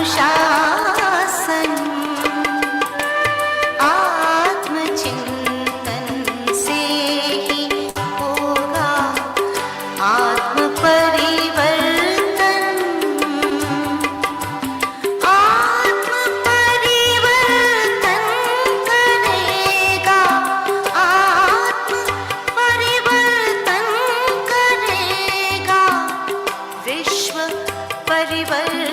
अनुशासन आत्मचिंतन से ही होगा आत्म परिवर्तन। आत्म परिवर्तन करेगा, आत्म परिवर्तन करेगा विश्व परिवर्तन।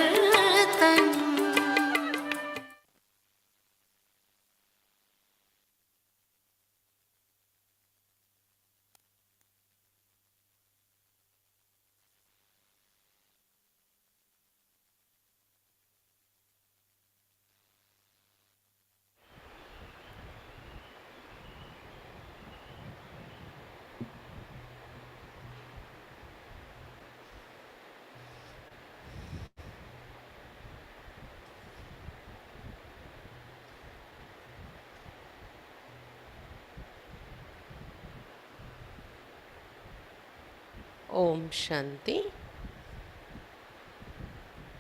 ఓం శాంతి.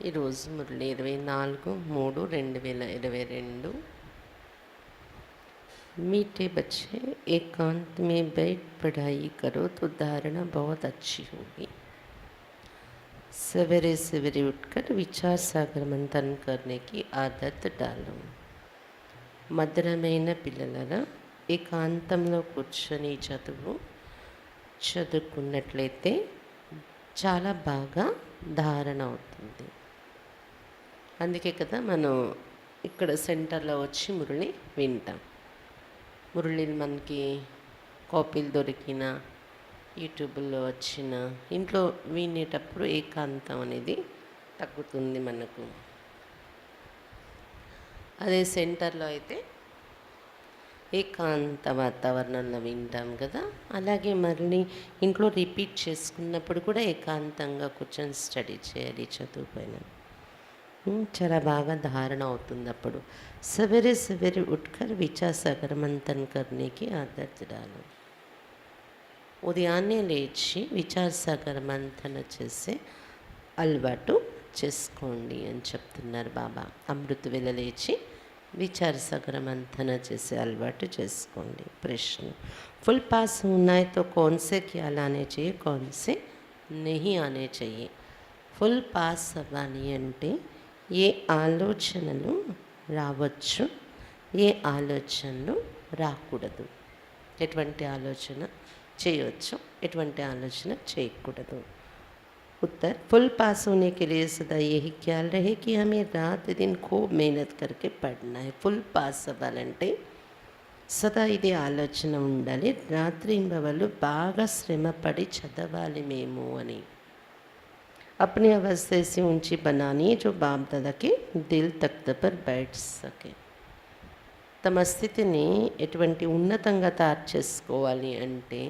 ఈరోజు మురళి 24/3/2022। मीठे बच्चे, एकांत में बैठ पढ़ाई करो तो धारणा बहुत अच्छी होगी। सवेरे सवेरे उठकर विचार सागर मंथन करने की आदत डालो। మధురమైన పిల్లలరా, ఏకాంతంలో కూర్చొని చదువుకున్నట్లయితే చాలా బాగా ధారణ అవుతుంది. అందుకే కదా మనం ఇక్కడ సెంటర్లో వచ్చి మురళి వింటాం. మురళిని మనకి కాపీలు దొరికిన, యూట్యూబ్లో వచ్చిన, ఇంట్లో వినేటప్పుడు ఏకాంతం అనేది తగ్గుతుంది మనకు. అదే సెంటర్లో అయితే ఏకాంత వాతావరణంలో వింటాం కదా. అలాగే మళ్ళీ ఇంట్లో రిపీట్ చేసుకున్నప్పుడు కూడా ఏకాంతంగా కూర్చొని స్టడీ చేయాలి. చదువు పైన చాలా బాగా ధారణ అవుతుంది. అప్పుడు సవేరే సవేరే ఉట్కర్ విచార్ సాగర్ మంథన్ కర్నేకి ఆదత్ డాలో. ఉదయాన్నే లేచి విచార్ సాగర్ మంథన చేసే అలవాటు చేసుకోండి అని చెప్తున్నారు బాబా. అమృత వేళ లేచి विचार सागर मंथन जैसे अलवाट చేసుకోండి. प्रश्न, फुल पास होना है तो कौन से ख्याल आने चाहिए, कौन से नहीं आने चाहिए? फुल पास అవ్వాలి అంటే ఏ ఆలోచనలు రావచ్చు, ఏ ఆలోచనలు రాకూడదు, ఎటువంటి ఆలోచన చేయవచ్చు, ఎటువంటి ఆలోచన చేయకూడదు. उत्तर, फुल पास होने के लिए सदा यही ख्याल रहे कि हमें रात दिन खूब मेहनत करके पढ़ना है. फुल पास అవ్వాలంటే సదా ఇదే ఆలోచన ఉండాలి, రాత్రింబవళ్ళు బాగా శ్రమపడి చదవాలి మేము అని. अपनी अवस्था से ऊंची बनानी है जो बाप दादा के दिल तख्त पर बैठ सके. తమ స్థితిని ఎటువంటి ఉన్నతంగా తయారు చేసుకోవాలి అంటే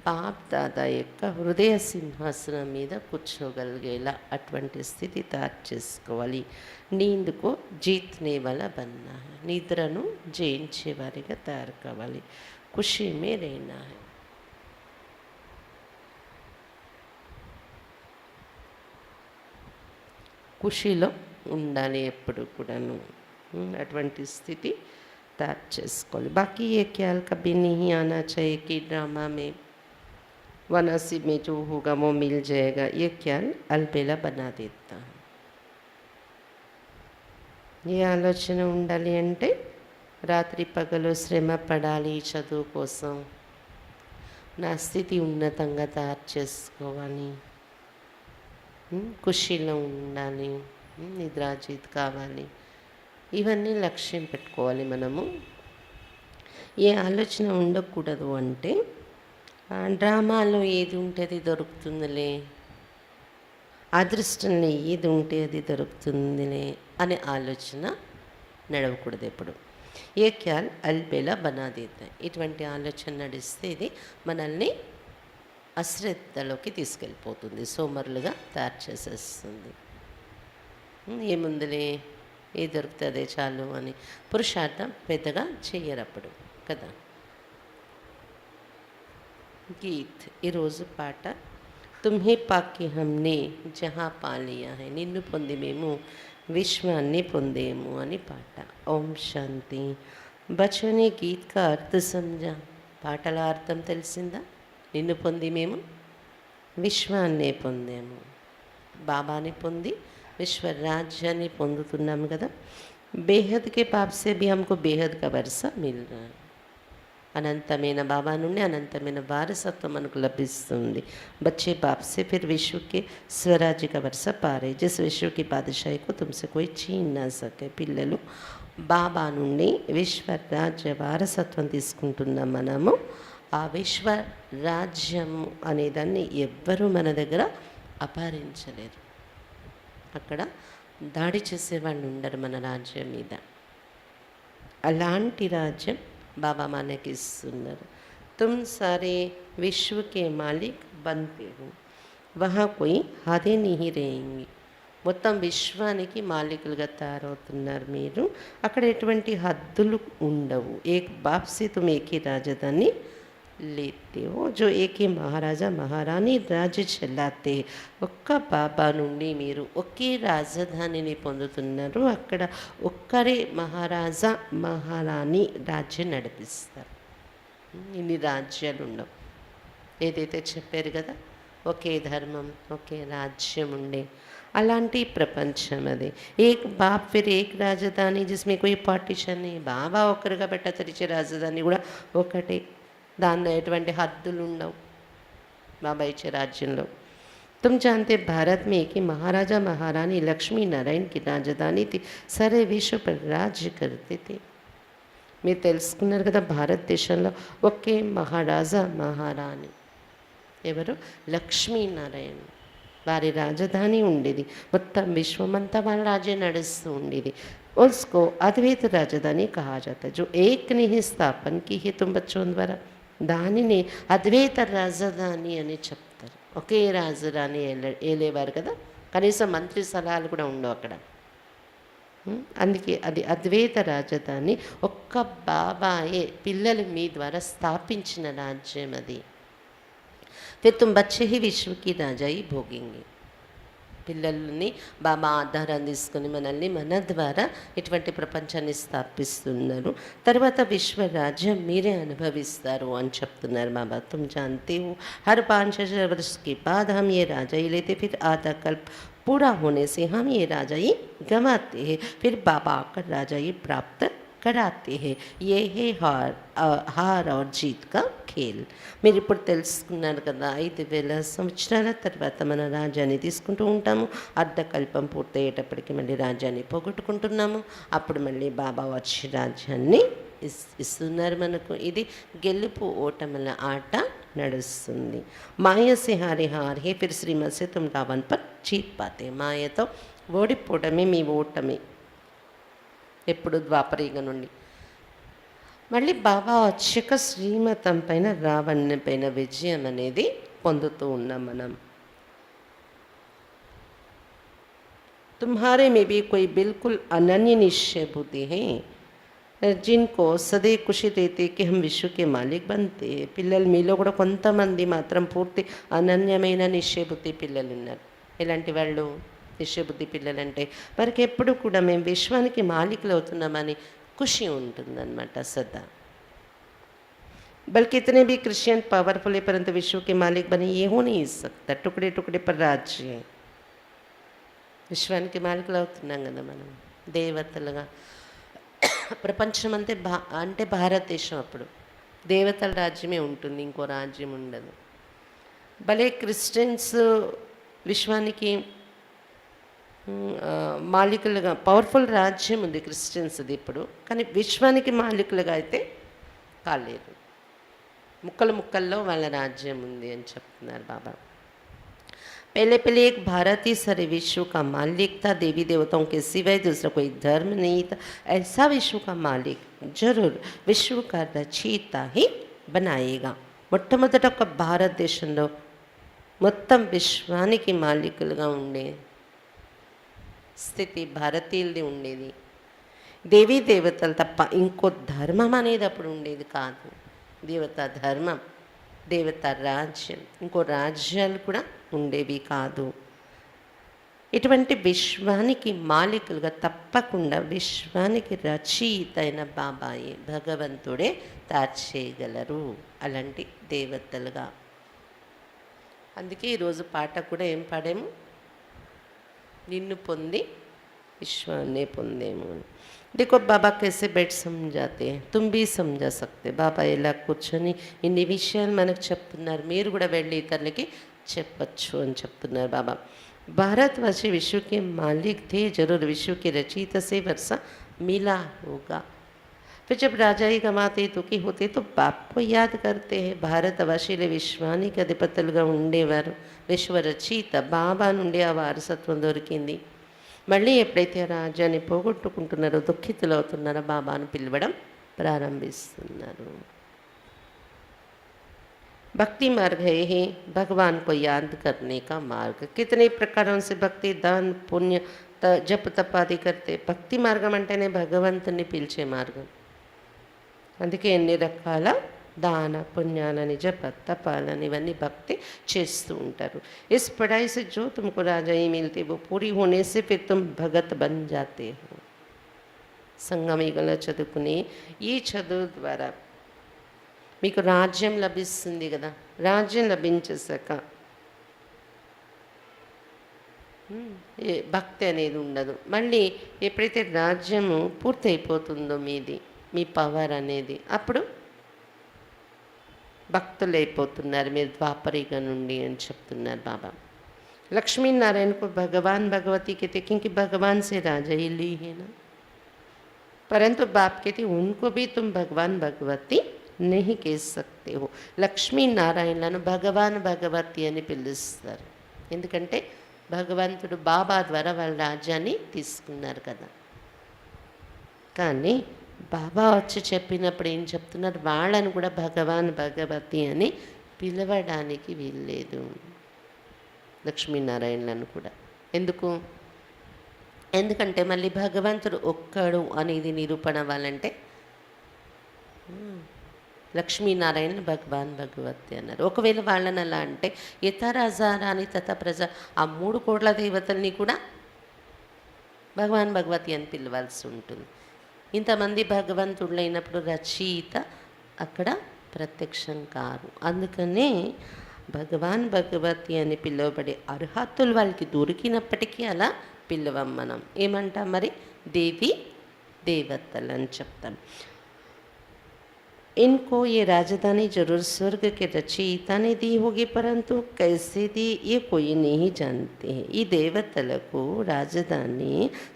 బాప్ దాదా యొక్క హృదయ సింహాసనం మీద కూర్చోగలిగేలా అటువంటి స్థితి తయారు చేసుకోవాలి. నీందుకు జీత్నే వల్ల బన్నా హై, నిద్రను జయించేవారిగా తయారు కావాలి. ఖుషీ మే रहना है. ఖుషీలో ఉండాలి ఎప్పుడు కూడాను. అటువంటి స్థితి తయారు చేసుకోవాలి. బాకీ ఏ ఖ్యాల్ కభీ नहीं आना चाहिए कि ड्रामा में वनसी में जो होगा वो मिल जाएगा. ये ख्याल अलबेला बना देता है. ఏ ఆలోచన ఉండాలి అంటే రాత్రి పగలు శ్రమ పడాలి చదువు కోసం, నా స్థితి ఉన్నతంగా తయారు చేసుకోవాలి, ఖుషీలో ఉండాలి, నిద్రాజీత్ కావాలి, ఇవన్నీ లక్ష్యం పెట్టుకోవాలి మనము. ఏ ఆలోచన ఉండకూడదు అంటే డ్రామాలో ఏది ఉంటే అది దొరుకుతుందిలే, అదృష్టంలో ఏది ఉంటే అది దొరుకుతుందిలే అనే ఆలోచన నడవకూడదు ఎప్పుడు. ఏ ఖ్యాల్ అల్బేలా బనా దేతా. ఇటువంటి ఆలోచన నడిస్తే ఇది మనల్ని అశ్రద్ధలోకి తీసుకెళ్ళిపోతుంది, సోమరులుగా తయారు చేసేస్తుంది. ఏముందిలే, ఏ దొరికితే అదే చాలు అని పురుషార్థం పెద్దగా చెయ్యరప్పుడు కదా. గీత్ ఈరోజు పాట, తుమ్హే పాకి హమ్నే జహా పాలియా హై. నిన్ను పొంది మేము విశ్వాన్ని పొందేము అని పాట. ఓం శాంతి. బచోనే గీత్ కా అర్థ సమజా. పాటల అర్థం తెలిసిందా? నిన్ను పొంది మేము విశ్వాన్నే పొందాము. బాబాని పొంది విశ్వరాజ్యాన్ని పొందుతున్నాము కదా. బేహద్ కే పాప్ సే భీ హమ్కో బేహద్ కా వరస మిల్ రహా హై. అనంతమైన బాబా నుండి అనంతమైన వారసత్వం మనకు లభిస్తుంది. బచ్చే బాప్ సే ఫిర్ విశ్వ కే స్వరాజ్య కా వరస పారే జిస్ విశ్వ కి బాదషాయికు తుమ్సే కోయి చీన్ నా సకే. పిల్లలు బాబా నుండి విశ్వరాజ్య వారసత్వం తీసుకుంటున్న మనము ఆ విశ్వరాజ్యం అనేదాన్ని ఎవ్వరూ మన దగ్గర అపహరించలేరు. అక్కడ దాడి చేసేవాళ్ళు ఉండరు మన రాజ్యం మీద. అలాంటి రాజ్యం బాబా మనకి ఇస్తున్నారు. తుమ్ సారే విశ్వకే మాలిక్ బంతే హో, వహా కోయి హదే नहीं रहेंगी. మొత్తం విశ్వానికి మాలికులుగా తయారవుతున్నారు మీరు. అక్కడ ఎటువంటి హద్దులు ఉండవు. ఏక్ బాప్ సే తుమ్ ఏకీ రాజధాని లేతే హో, జో ఏకీ మహారాజా మహారాణి రాజ్య చలాతే. ఒక్క బాబా నుండి మీరు ఒకే రాజధానిని పొందుతున్నారు. అక్కడ ఒక్కరే మహారాజా మహారాణి రాజ్యం నడిపిస్తారు. ఇన్ని రాజ్యాలు ఉండవు. ఏదైతే చెప్పారు కదా, ఒకే ధర్మం ఒకే రాజ్యం ఉండే అలాంటి ప్రపంచం అది. ఏక్ బాప్ ఫిర్ ఏక్ రాజధాని జిస్మే కోయి పార్టీషన్ ని. బాబా ఒక్కరుగా పెట్టతరిచే రాజధాని కూడా ఒకటే. దానిలో ఎటువంటి హద్దులు ఉండవు బాబా ఇచ్చే రాజ్యంలో. तुम जानते भारत में एक ही महाराजा महारानी लक्ष्मी नारायण की राजधानी थी, सारे विश्व पर राज्य करते थे. మీరు తెలుసుకున్నారు కదా, భారతదేశంలో ఒకే మహారాజా మహారాణి ఎవరు? లక్ష్మీనారాయణ. వారి రాజధాని ఉండేది. మొత్తం విశ్వమంతా వాళ్ళ రాజ్యం నడుస్తూ ఉండేది. उसको अद्वैत राजधानी कहा जाता है, जो एक ने ही स्थापन की है तुम बच्चों द्वारा. దానిని అద్వైత రాజధాని అని చెప్తారు. ఒకే రాజధాని ఏలేవారు కదా, కనీసం మంత్రి సలహాలు కూడా ఉండవు అక్కడ. అందుకే అది అద్వైత రాజధాని. ఒక్క బాబాయే పిల్లలు మీ ద్వారా స్థాపించిన రాజ్యం అది. ఫిర్ తుమ్ బచ్చే హీ విశ్వకి రాజాయి భోగేంగే. పిల్లల్ని బాబా ఆధారం తీసుకొని మనల్ని మన ద్వారా ఇటువంటి ప్రపంచాన్ని స్థాపిస్తున్నారు. తర్వాత విశ్వరాజ్యం మీరే అనుభవిస్తారు అని చెప్తున్నారు బాబా. తుమ్ జాన్తే హో హర్ 5,000 वर्ष के बाद हम ये राजाई लेते, फिर आधा कल्प पूरा होने से हम ये राजाई गंवाते हैं, फिर बाबा आकर राजाई प्राप्त कराते हैं. ये है हार और जीत का ఖేల్. మీరు ఇప్పుడు తెలుసుకున్నారు కదా, 5,000 సంవత్సరాల తర్వాత మన రాజ్యాన్ని తీసుకుంటూ ఉంటాము. అర్ధకల్పం పూర్తయ్యేటప్పటికి మళ్ళీ రాజ్యాన్ని పోగొట్టుకుంటున్నాము. అప్పుడు మళ్ళీ బాబా వచ్చి రాజ్యాన్ని ఇస్తున్నారు మనకు. ఇది గెలుపు ఓటముల ఆట నడుస్తుంది. మాయసే హారే హార్ హే ఫిర్ శ్రీమత్ తుమ్ రావణ్ పర్ జీత్ పాతే. మాయతో ఓడిపోవడమే మీ ఓటమి. ఎప్పుడు ద్వాపరయుగ నుండి మళ్ళీ బాబా వచ్చాక శ్రీమతం పైన రావణ్ణి పైన విజయం అనేది పొందుతూ ఉన్నాం మనం. तुम्हारे में भी कोई बिल्कुल अनन्य निश्चय बुद्धि है, जिनको सदैव खुशी रहती कि हम विश्व के मालिक बनते. పిల్లలు మీలో కూడా కొంతమంది మాత్రం పూర్తి అనన్యమైన నిశ్చయబుద్ధి పిల్లలు ఉన్నారు. ఇలాంటి వాళ్ళు నిశ్చయబుద్ధి పిల్లలంటే వారికి ఎప్పుడు కూడా మేము విశ్వానికి మాలికులు అవుతున్నామని खुशी ఉంటుందన్నమాట సదా. बल्कि इतने भी क्रिश्चियन पावरफुल है परंतु विश्व के मालिक बने ये हो नहीं सकता. टुकड़े टुकड़े पर राज्य है. విశ్వానికి మాలికలు అవుతున్నాం కదా మనం దేవతలుగా. ప్రపంచం అంటే భారతదేశం అప్పుడు దేవతల రాజ్యమే ఉంటుంది, ఇంకో రాజ్యం ఉండదు. భలే క్రిస్టియన్స్ విశ్వానికి మాలికులుగా పవర్ఫుల్ రాజ్యం ఉంది క్రిస్టియన్స్ది ఇప్పుడు, కానీ విశ్వానికి మాలికులుగా అయితే కాలేరు. ముక్కలు ముక్కల్లో వాళ్ళ రాజ్యం ఉంది అని చెప్తున్నారు బాబా. पहले पहले एक भारत ही सारे विश्व का मालिक था, देवी देवताओं के सिवाय दूसरा कोई धर्म नहीं था. ऐसा विश्व का मालिक जरूर विश्व का रचयिता ही बनाएगा. మొట్టమొదట ఒక భారతదేశంలో మొత్తం విశ్వానికి మాలికులుగా ఉండే స్థితి భారతీయులది ఉండేది. దేవీ దేవతలు తప్ప ఇంకో ధర్మం అనేది అప్పుడు ఉండేది కాదు. దేవతా ధర్మం, దేవతా రాజ్యం, ఇంకో రాజ్యాలు కూడా ఉండేవి కాదు. ఇటువంటి విశ్వానికి మాలికులుగా తప్పకుండా విశ్వానికి రచయిత అయిన బాబాయే భగవంతుడే తయారు చేయగలరు అలాంటి దేవతలుగా. అందుకే ఈరోజు పాట కూడా ఏం పాడాము, నిన్ను పొంది విశ్వాన్నే పొందేము అని. देखो बाबा कैसे बैठ समझाते हैं, तुम भी समझा सकते. బాబా ఇలా కూర్చొని ఇన్ని విషయాలు మనకు చెప్తున్నారు, మీరు కూడా వెళ్ళి ఇతరులకి చెప్పచ్చు అని చెప్తున్నారు బాబా. भारतवासी विश्व के मालिक थे, जरूर विश्व के रचयिता से वर्षा मिला होगा. फिर जब राजा ही गमाते दुखी होते तो बाप को याद करते हैं. భారతవాసీలే విశ్వానికి అధిపతులుగా ఉండేవారు. విశ్వ రచయిత బాబా నుండి ఆ వారసత్వం దొరికింది. మళ్ళీ ఎప్పుడైతే రాజ్యాన్ని పోగొట్టుకుంటున్నారో, దుఃఖితులు అవుతున్నారో, బాబాను పిలవడం ప్రారంభిస్తున్నారు. भक्ति मार्ग है ही भगवान को याद करने का मार्ग. कितने प्रकारों से भक्ति दान पुण्य जप तप आदि करते. భక్తి మార్గం అంటేనే భగవంతుని పిలిచే మార్గం. అందుకే ఎన్ని రకాల దాన పుణ్యాలని జప తపాలని ఇవన్నీ భక్తి చేస్తూ ఉంటారు. इस पढ़ाई से जो तुमको राजाई मिलती वो पूरी होने से फिर तुम भगत बन जाते हो. సంగమిగల చదువుకుని ఈ చదువు ద్వారా మీకు రాజ్యం లభిస్తుంది కదా. రాజ్యం లభించేసాక భక్తి అనేది ఉండదు. మళ్ళీ ఎప్పుడైతే రాజ్యము పూర్తయిపోతుందో మీది, మీ పవర్ అనేది, అప్పుడు భక్తులు అయిపోతున్నారు మీరు ద్వాపరిగ నుండి అని చెప్తున్నారు బాబా. లక్ష్మీ నారాయణకు భగవాన్ భగవती कहते क्योंकि भगवान से राजा ही ली है ना, परंतु बाप कहते उनको भी तुम भगवान भगवती नहीं कह सकते हो. లక్ష్మీ నారాయణలను భగవాన్ భగవతి అని పిలుస్తారు. ఎందుకంటే భగవంతుడు బాబా ద్వారా వాళ్ళ రాజ్యాన్ని తీసుకున్నారు కదా. కానీ బాబా వచ్చి చెప్పినప్పుడు ఏం చెప్తున్నారు, వాళ్ళను కూడా భగవాన్ భగవతి అని పిలవడానికి వీల్లేదు లక్ష్మీనారాయణలను కూడా. ఎందుకంటే మళ్ళీ భగవంతుడు ఒక్కడు అనేది నిరూపణ అవ్వాలంటే లక్ష్మీనారాయణ భగవాన్ భగవతి అన్నారు. ఒకవేళ వాళ్ళని అలా అంటే ఇతర అజారాని తత ప్రజ ఆ 3 కోట్ల దేవతల్ని కూడా భగవాన్ భగవతి అని పిలవాల్సి ఉంటుంది. ఇంతమంది భగవంతుళ్ళైనప్పుడు రచయిత అక్కడ ప్రత్యక్షం కారు. అందుకనే భగవాన్ భగవతి అని పిలువబడే అర్హతులు వాళ్ళకి దొరికినప్పటికీ అలా పిలవం మనం. ఏమంటాం మరి, దేవి దేవతలు అని చెప్తాం. इनको ये राजधानी जरूर स्वर्ग के रचयिता ने दी होगी, परंतु कैसे दी ये कोई नहीं जानते हैं. ఈ దేవతలకు రాజధాని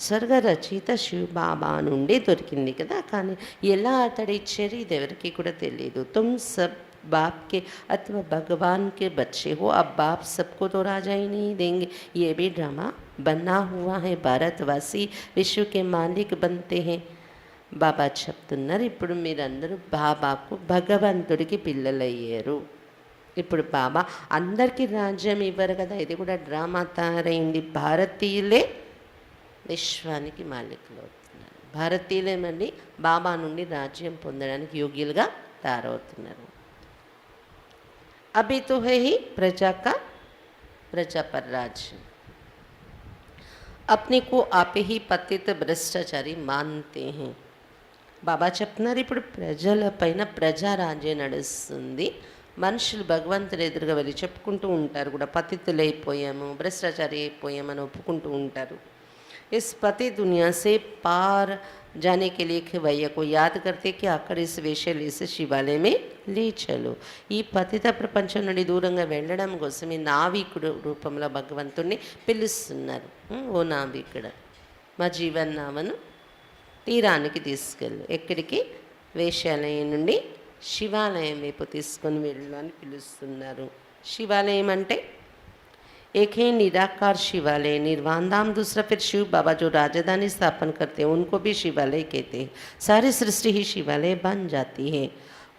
స్వర్గ రచయిత శివ బాబా నుండి దొరికింది కదా, కానీ ఎలా అతడు ఇచ్చారు ఇది ఎవరికి కూడా తెలియదు. तुम सब बाप के अथवा भगवान के बच्चे हो, अब बाप सबको तो राजा ही नहीं देंगे. ये भी ड्रामा बना हुआ है. भारतवासी विश्व के मालिक बनते हैं. బాబా చెప్తున్నారు, ఇప్పుడు మీరందరూ బాబాకు భగవంతుడికి పిల్లలయ్యారు. ఇప్పుడు బాబా అందరికీ రాజ్యం ఇవ్వరు కదా, ఇది కూడా డ్రామా తయారైంది. భారతీయులే విశ్వానికి మాలికులు అవుతున్నారు. భారతీయులే మళ్ళీ బాబా నుండి రాజ్యం పొందడానికి యోగ్యులుగా తయారవుతున్నారు. అభి తో హై హీ ప్రజా కా ప్రజా పర్ రాజ్యం. अपने को आप ही पतित भ्रष्टाचारी मानते हैं. బాబా చెప్తున్నారు, ఇప్పుడు ప్రజలపైన ప్రజారాజ్యం నడుస్తుంది. మనుషులు భగవంతుడు ఎదురుగా వెళ్ళి చెప్పుకుంటూ ఉంటారు కూడా, పతితులైపోయాము, భ్రష్టాచారి అయిపోయామని ఒప్పుకుంటూ ఉంటారు. इस पति दुनिया से पार जाने के लिए खवैया को याद करते कि आकर इस వేషాలు శివాలయం లే చలో. ఈ పతిత ప్రపంచం నుండి దూరంగా వెళ్ళడం కోసం ఈ నావికుడు రూపంలో భగవంతుడిని పిలుస్తున్నారు. ఓ నావికుడు, మా జీవన్నామను తీరానికి తీసుకెళ్ళు. ఎక్కడికి? వేషాలయం నుండి శివాలయం వైపు తీసుకొని వెళ్ళు అని పిలుస్తున్నారు. శివాలయం అంటే एक है निराकार शिवालय निर्वाण धाम, दूसरा फिर शिव बाबा जो राजधानी स्थापन करते हैं उनको भी शिवालय कहते हैं. सारी सृष्टि ही शिवालय बन जाती है.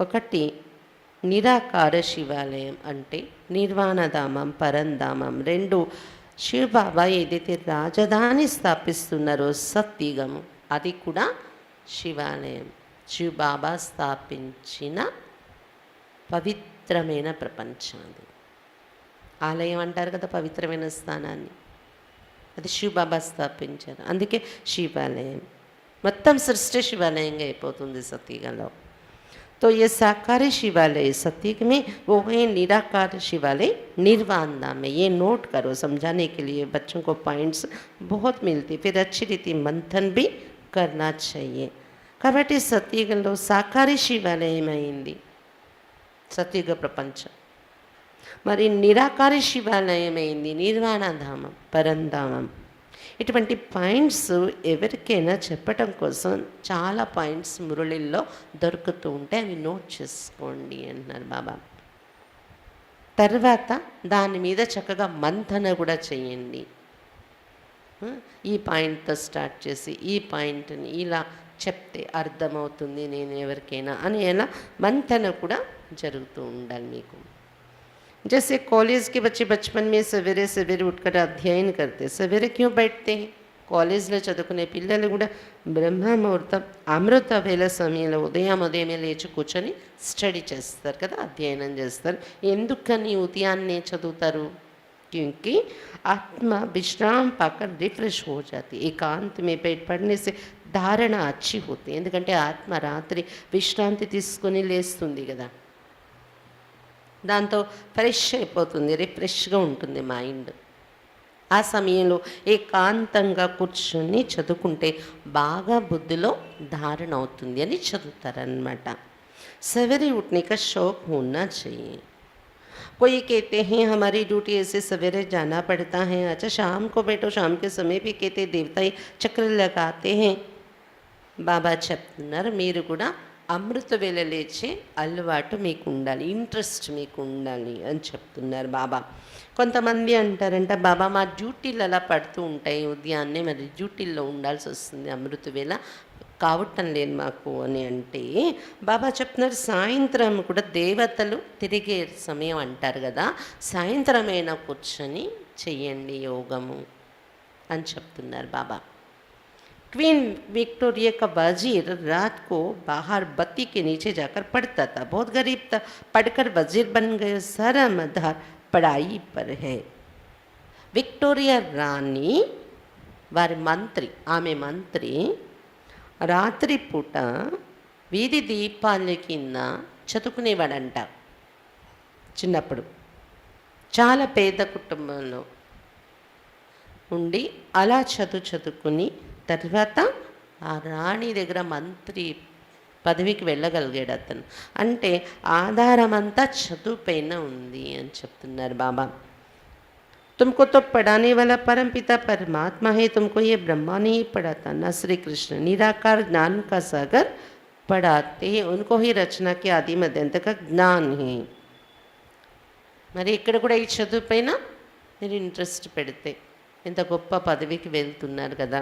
ఒకటి నిరాకార శివాలయం అంటే నిర్వాణధామం పరంధామం. 2 శివ బాబా ఏదైతే రాజధాని స్థాపిస్తున్నారో సత్యుగము, అది కూడా శివాలయం. శివ బాబా స్థాపించిన పవిత్రమైన ప్రపంచం అది. ఆలయం అంటారు కదా పవిత్రమైన స్థానాన్ని. అది శివబాబా స్థాపించారు. అందుకే శివాలయం మొత్తం సృష్టి శివాలయంగా అయిపోతుంది సతీగలో. तो ये साकारी शिवालय सतयुग में, वो है निराकार शिवालय निर्वाण धाम में. ये नोट करो, समझाने के लिए बच्चों को पॉइंट्स बहुत मिलती, फिर अच्छी रीति मंथन भी करना चाहिए. కాబట్టి సతయుగంలో సాకారి శివాలయం అయింది సతయుగ ప్రపంచం. మరి నిరాకారి శివాలయం అయింది నిర్వాణధామం, పరంధామం. ఇటువంటి పాయింట్స్ ఎవరికైనా చెప్పటం కోసం చాలా పాయింట్స్ మురళిల్లో దొరుకుతూ ఉంటే అవి నోట్ చేసుకోండి అంటున్నారు బాబా. తర్వాత దాని మీద చక్కగా మంథన కూడా చేయండి. ఈ పాయింట్తో స్టార్ట్ చేసి ఈ పాయింట్ని ఇలా చెప్తే అర్థమవుతుంది నేను ఎవరికైనా అని ఎలా మంథన కూడా జరుగుతూ ఉండాలి మీకు. जैसे कॉलेज के बच्चे बचपन में सवेरे सवेरे उठकर अध्ययन करते. सवेरे क्यों बैठते हैं? కాలేజ్లో చదువుకునే పిల్లలు కూడా బ్రహ్మ ముహూర్తం అమృత వేళ సమయంలో ఉదయమే లేచి కూర్చొని స్టడీ చేస్తారు కదా, అధ్యయనం చేస్తారు. ఎందుకని ఉదయాన్నే చదువుతారు? क्योंकि आत्मा विश्राम पाकर रिफ्रेश हो जाती है. एकांत में बैठ पढ़ने से ధారణ अच्छी होती है. ఎందుకంటే ఆత్మ రాత్రి విశ్రాంతి తీసుకొని లేస్తుంది కదా, దాంతో ఫ్రెష్ అయిపోతుంది, రిఫ్రెష్గా ఉంటుంది మైండ్. ఆ సమయంలో ఏకాంతంగా కూర్చొని చదువుకుంటే బాగా బుద్ధిలో ధారణ అవుతుంది అని చదువుతారనమాట. सवेरे उठने का शौक होना चाहिए. कोई कहते हैं हमारी ड्यूटी ऐसे सवेरे जाना पड़ता है. अच्छा शाम को बैठो, शाम के समय भी कहते देवता चक्र लगाते हैं. బాబా చెప్తున్నారు మీరు కూడా అమృత వేళ లేచే అలవాటు మీకు ఉండాలి, ఇంట్రెస్ట్ మీకు ఉండాలి అని చెప్తున్నారు బాబా. కొంతమంది అంటారంట బాబా మా డ్యూటీలు అలా పడుతూ ఉంటాయి ఉదయాన్నే, మరి డ్యూటీల్లో ఉండాల్సి వస్తుంది, అమృత వేళ కావటం లేదు మాకు అని అంటే బాబా చెప్తున్నారు సాయంత్రం కూడా దేవతలు తిరిగే సమయం అంటారు కదా, సాయంత్రమైనా కూర్చొని చెయ్యండి యోగము అని చెప్తున్నారు బాబా. क्वीन विक्टोरिया का वजीर रात को बाहर बत्ती के नीचे जाकर पढ़ता था. बहुत गरीब था, पढ़कर वजीर बन गए. सारा मदार पढ़ाई पर है. विक्टोरिया रानी వారి మంత్రి, ఆమె మంత్రి రాత్రిపూట వీధి దీపాల కింద చదువుకునేవాడంట. చిన్నప్పుడు చాలా పేద కుటుంబంలో ఉండి అలా చదువుకుని తర్వాత ఆ రాణి దగ్గర మంత్రి పదవికి వెళ్ళగలిగాడు అతను. అంటే ఆధారం అంతా చదువు పైన ఉంది అని చెప్తున్నారు బాబా. तुमको तो पढ़ाने वाला परम पिता परमात्मा है, तुमको ये ब्रह्मा नहीं पढ़ाता, न श्री कृष्ण निराकार ज्ञान का सागर पढ़ाते हैं. उनको ही रचना के आदि मध्यांत का ज्ञान है. మరి ఇక్కడ కూడా ఈ చదువు పైన మీరు ఇంట్రెస్ట్ పెడితే ఇంత గొప్ప పదవికి వెళ్తున్నారు కదా,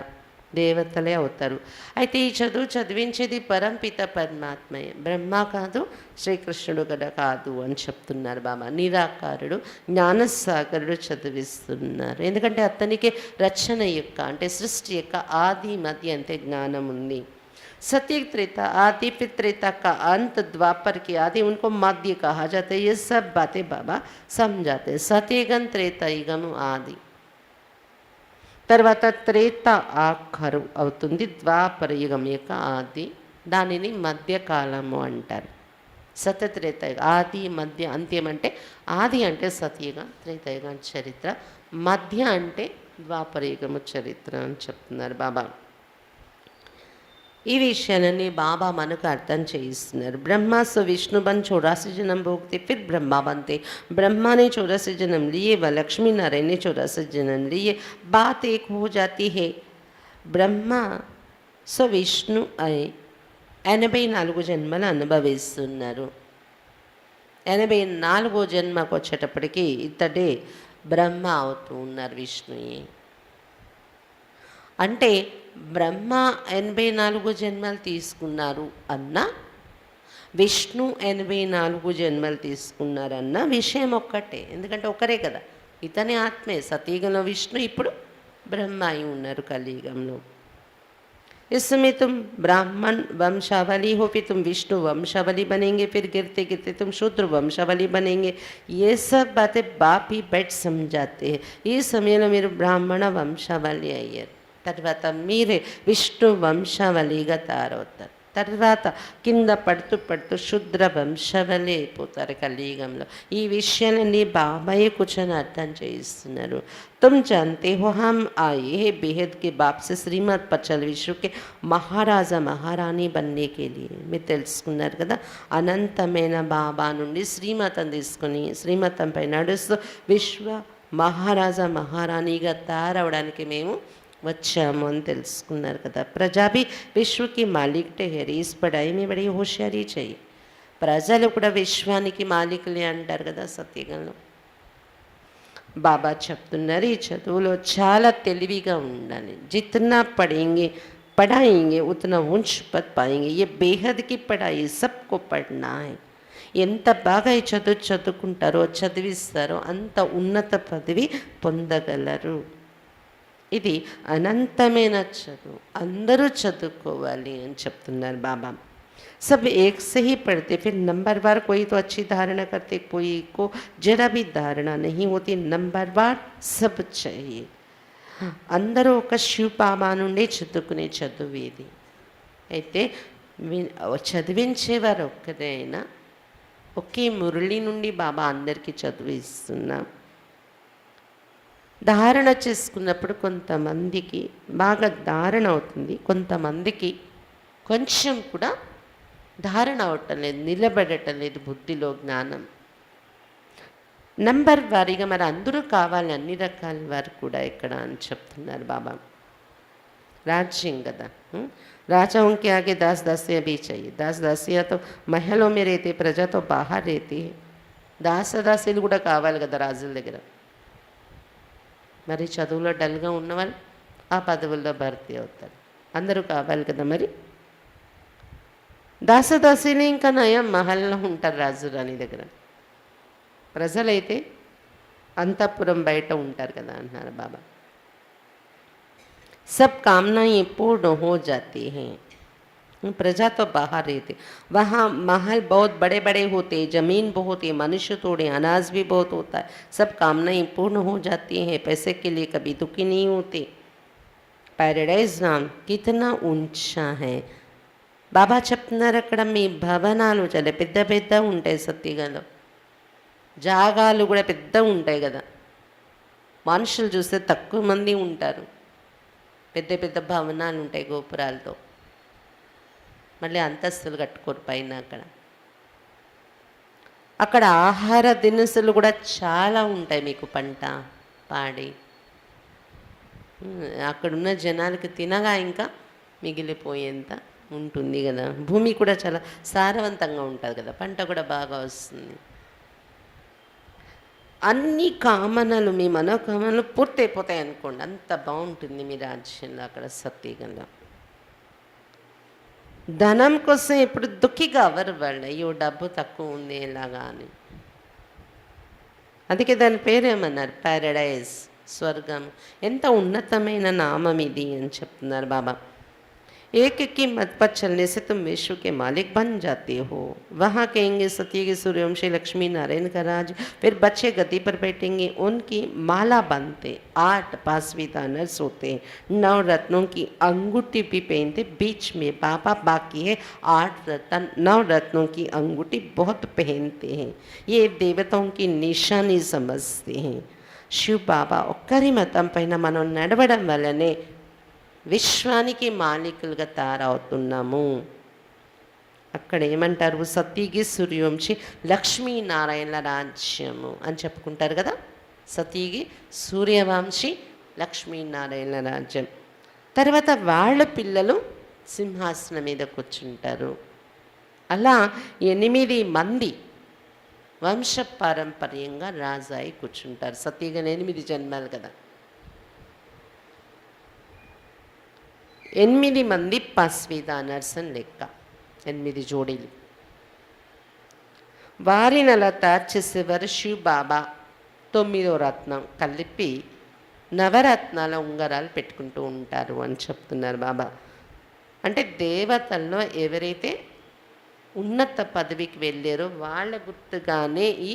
దేవతలే అవుతారు. అయితే ఈ చదువు చదివించేది పరంపిత పరమాత్మయే, బ్రహ్మ కాదు, శ్రీకృష్ణుడు కూడా కాదు అని చెప్తున్నారు బాబా. నిరాకారుడు జ్ఞానసాగరుడు చదివిస్తున్నారు. ఎందుకంటే అతనికి రచన యొక్క అంటే సృష్టి యొక్క ఆది మధ్య అంతే జ్ఞానం ఉంది. सत्य त्रेता आदि फिर त्रेता का अंत, द्वापर की आदि, उनको मध्य कहा जाता है. ये सब बातें बाबा समझाते हैं. सत्यगम त्रेतायुगम आदि, తర్వాత త్రేత ఆఖరు అవుతుంది, ద్వాపర యుగం యొక్క ఆది, దానిని మధ్యకాలము అంటారు. సత్యత్రేత ఆది మధ్య అంత్యం అంటే ఆది అంటే సత్యయుగం, త్రేతాయుగం చరిత్ర, మధ్య అంటే ద్వాపర యుగము చరిత్ర అని చెప్తున్నారు బాబా. ఈ విషయాలన్నీ బాబా మనకు అర్థం చేయిస్తున్నారు. ब्रह्मा से विष्णु बन 84 जन्म भोगते, फिर ब्रह्मा बनते. ब्रह्मा ने 84 जन्म लिए व लक्ष्मी नारायण ने 84 जन्म लिए. बात एक हो जाती है. ब्रह्मा సో విష్ణు అయి 84 జన్మలు అనుభవిస్తున్నారు. 84వ జన్మకు వచ్చేటప్పటికి ఇతడే బ్రహ్మ అవుతూ ఉన్నారు విష్ణుయే. అంటే బ్రహ్మ 84 జన్మలు తీసుకున్నారు అన్న, విష్ణు 84 జన్మలు తీసుకున్నారన్న విషయం ఒక్కటే. ఎందుకంటే ఒకరే కదా, ఇతని ఆత్మే. సతయుగంలో విష్ణు, ఇప్పుడు బ్రహ్మ అయి ఉన్నారు కలియుగంలో. इस समय तुम ब्राह्मण वंशावली हो, फिर तुम विष्णु वंशावली बनेंगे, फिर गिरते गिरते तुम शूद्र वंशावली बनेंगे। ये सब बातें बाप ही बैठ समझाते हैं। ఈ సమయంలో మీరు బ్రాహ్మణ వంశావళి అయ్యారు, తర్వాత మీరే విష్ణు వంశావళిగా తయారవుతారు, తర్వాత కింద పడుతూ పడుతూ శూద్ర వంశావళి అయిపోతారు కలియుగంలో। ఈ విషయాలన్నీ బాబాయ్ కూర్చొని అర్థం చేయిస్తున్నారు। तुम जानते हो हम आए हैं बेहद के बाप से श्रीमत पर चल विश्व के महाराजा महारानी बनने के लिए। మీరు తెలుసుకున్నారు కదా, అనంతమైన బాబా నుండి శ్రీమతం తీసుకుని శ్రీమతంపై నడుస్తూ విశ్వ మహారాజా మహారాణిగా తయారవడానికి మేము వచ్చాము అని తెలుసుకున్నారు కదా। ప్రజా भी विश्व की मालिक ठहरी, इस पढ़ाई में बड़ी होशियारी चाहिए। ప్రజలు కూడా విశ్వానికి మాలికులే అంటారు కదా సత్యగంలో। బాబా చెప్తున్నారు ఈ చదువులో చాలా తెలివిగా ఉండాలి। जितना पढ़ेंगे पढ़ाएंगे उतना ऊंच पद पाएंगे। ये बेहद की पढ़ाई सबको पढ़ना है। ఎంత బాగా ఈ చదువు చదువుకుంటారో చదివిస్తారో అంత ఉన్నత పదవి పొందగలరు। ఇది అనంతమైన చదువు, అందరూ చదువుకోవాలి అని చెప్తున్నారు బాబా। सब एक से ही पढ़ते, फिर नंबरवार कोई तो अच्छी धारणा करते, कोई को जरा भी धारणा नहीं होती। नंबरवार सब चाहिए। అందరూ ఒక శివ బాబా నుండి చదువుకునే చదువు ఇది। అయితే చదివించేవారు ఒక్కరే అయినా ఒకే మురళి నుండి బాబా అందరికీ చదువు ఇస్తున్నాం। ధారణ చేసుకున్నప్పుడు కొంతమందికి బాగా ధారణ అవుతుంది, కొంతమందికి కొంచెం కూడా ధారణ అవటం లేదు, నిలబడటం లేదు బుద్ధిలో జ్ఞానం। నంబర్ వారీగా మరి అందరూ కావాలి, అన్ని రకాల వారు కూడా ఇక్కడ అని చెప్తున్నారు బాబా। राज्य కదా, राजाओं के आगे दास दासियाँ भी चाहिए। दास दासियाँ तो महलों में रहते, प्रजा तो बाहर रहती है। దాస దాసీలు కూడా కావాలి కదా రాజుల దగ్గర। మరి చదువులో డల్గా ఉన్నవాళ్ళు ఆ పదవుల్లో భర్తీ అవుతారు, అందరూ కావాలి కదా। మరి దాసదాసీలు ఇంకా నయం మహల్లో ఉంటారు రాజు రాణి దగ్గర, ప్రజలైతే అంతఃపురం బయట ఉంటారు కదా అంటున్నారు బాబా। सब कामनाएं पूर्ण हो जाती हैं। प्रजा तो बाहर रहते, वहाँ महल बहुत बड़े बड़े होते, ज़मीन बहुत है, मनुष्य थोड़े, अनाज भी बहुत होता है। सब कामनाएं पूर्ण हो जाती हैं, पैसे के लिए कभी दुखी नहीं होते। पैराडाइज नाम कितना ऊंचा है। బాబా చెప్తున్నారు అక్కడ మీ భవనాలు చాలా పెద్ద పెద్ద ఉంటాయి సత్యగంలో, జాగాలు కూడా పెద్ద ఉంటాయి కదా। మనుషులు చూస్తే తక్కువ మంది ఉంటారు, పెద్ద పెద్ద భవనాలు ఉంటాయి గోపురాలతో, మళ్ళీ అంతస్తులు కట్టుకోరు పైన। అక్కడ ఆహార దినుసులు కూడా చాలా ఉంటాయి, మీకు పంట పాడి అక్కడున్న జనాలకి తినగా ఇంకా మిగిలిపోయేంత ఉంటుంది కదా। భూమి కూడా చాలా సారవంతంగా ఉంటుంది కదా, పంట కూడా బాగా వస్తుంది। అన్ని కామనలు మీ మనోకామనలు పూర్తయిపోతాయి అనుకోండి, అంత బాగుంటుంది మీ రాజ్యంలో అక్కడ సత్యగంలో। ధనం కోసం ఇప్పుడు దుఃఖిగా అవ్వరు వాళ్ళు, అయ్యో డబ్బు తక్కువ ఉంది ఎలాగా అని। అందుకే దాని పేరేమన్నారు, ప్యారడైజ్, స్వర్గం। ఎంత ఉన్నతమైన నామం ఇది అని చెప్తున్నారు బాబా। एक की मत पर चलने से तुम विश्व के मालिक बन जाते हो। वहाँ कहेंगे सत्य के सूर्यवंशी लक्ष्मी नारायण का राज, फिर बच्चे गद्दी पर बैठेंगे, उनकी माला बनते, 8 पासवीता नर्स होते हैं, 9 रत्नों की अंगूठी भी पहनते। बीच में बाबा बाकी है, 8 रत्न 9 रत्नों की अंगूठी बहुत पहनते हैं। ये देवताओं की निशानी समझते हैं। शिव बाबा ఒక్కరి మతం పైన మనం నడవడం వల్లనే విశ్వానికి మాలికులుగా తయారవుతున్నాము। అక్కడ ఏమంటారు, సతీగి సూర్యవంశి లక్ష్మీనారాయణల రాజ్యము అని చెప్పుకుంటారు కదా। సతీగి సూర్యవంశి లక్ష్మీనారాయణల రాజ్యం, తర్వాత వాళ్ళ పిల్లలు సింహాసనం మీద కూర్చుంటారు। అలా 8 మంది వంశపారంపర్యంగా రాజాయి కూర్చుంటారు। సతీగని 8 జన్మాలు కదా, 8 మంది పాస్వీదా నర్సన్ లెక్క, 8 జోడీలు। వారిని అలా తయారు చేసేవారు శివ్ బాబా 9వ రత్నం కలిపి నవరత్నాల ఉంగరాలు పెట్టుకుంటూ ఉంటారు అని చెప్తున్నారు బాబా। అంటే దేవతల్లో ఎవరైతే ఉన్నత పదవికి వెళ్ళారో వాళ్ళ గుర్తుగానే ఈ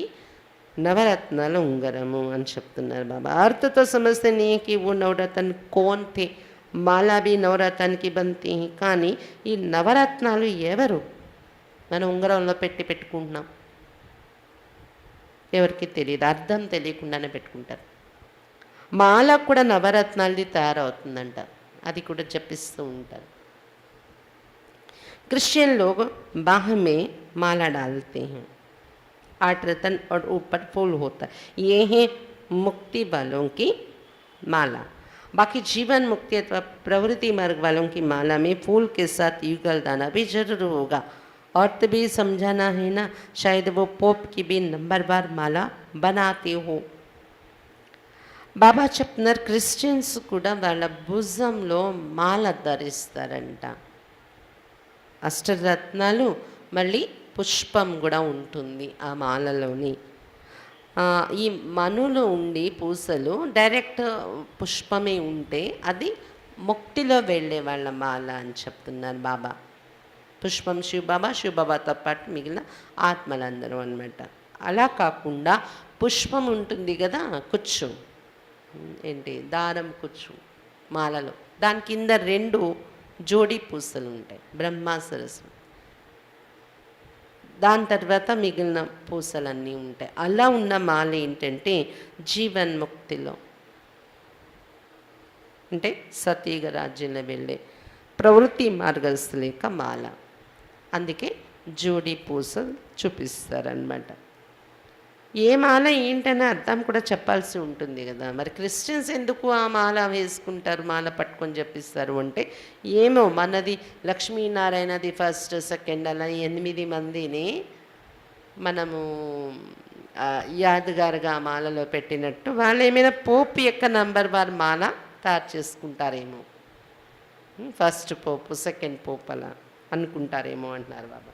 नवरत्नाल ఉంగరము అని చెప్తున్నారు బాబా. अर्थ तो समझते नहीं है कि वो नवरत्न कौन थे, माला भी नवरत्न की बनती है. కానీ ఈ నవరత్నాలు ఎవరు మన ఉంగరంలో పెట్టుకుంటున్నాం? ఎవరికి తెలియదు, అర్థం తెలియకుండానే పెట్టుకుంటారు. మాల కూడా నవరత్నాలది తయారవుతుందంట, అది కూడా చెప్పిస్తూ ఉంటారు. क्रिश्चियन लोग बाह में माला डालते हैं, 8 रत्न और ऊपर फूल होता है. ये है मुक्ति वालों की माला. बाकी जीवन मुक्ति अथवा प्रवृत्ति मार्ग वालों की माला में फूल के साथ युगल दाना भी जरूर होगा. अर्थ भी समझाना है ना, शायद वो पोप की भी नंबरवार माला बनाते हो. బాబా చెప్తున్నారు క్రిస్టియన్స్ కూడా వాళ్ళ భుజంలో మాల ధరిస్తారంట. అష్టరత్నాలు మళ్ళీ పుష్పం కూడా ఉంటుంది ఆ మాలలోని. ఈ మనులో ఉండి పూసలు డైరెక్ట్ పుష్పమే ఉంటే అది ముక్తిలో వెళ్ళే వాళ్ళ మాల అని చెప్తున్నారు బాబా. పుష్పం శివబాబాతో పాటు మిగిలిన ఆత్మలందరూ అనమాట. అలా కాకుండా పుష్పం ఉంటుంది కదా, కుచ్చు ఏంటి దారం కుచ్చు మాలలో, దాని కింద 2 జోడీ పూసలు ఉంటాయి, బ్రహ్మ సరస్వతి, దాని తర్వాత మిగిలిన పూసలన్నీ ఉంటాయి. అలా ఉన్న మాల ఏంటంటే జీవన్ముక్తిలో అంటే సతీగ రాజ్యంలో వెళ్ళే ప్రవృత్తి మార్గస్థుల యొక్క మాల. అందుకే జోడీ పూసలు చూపిస్తారనమాట. ఏ మాల ఏంటనే అర్థం కూడా చెప్పాల్సి ఉంటుంది కదా. మరి క్రిస్టియన్స్ ఎందుకు ఆ మాల వేసుకుంటారు, మాల పట్టుకొని చెప్పిస్తారు అంటే, ఏమో మనది లక్ష్మీనారాయణది ఫస్ట్ సెకండ్ అలా 8 మందిని మనము యాదగారుగా మాలలో పెట్టినట్టు వాళ్ళు ఏమైనా పోప్ యొక్క నంబర్ వారు మాల తయారు చేసుకుంటారేమో, ఫస్ట్ పోపు సెకండ్ పోప్ అలా అనుకుంటారేమో అంటున్నారు బాబా.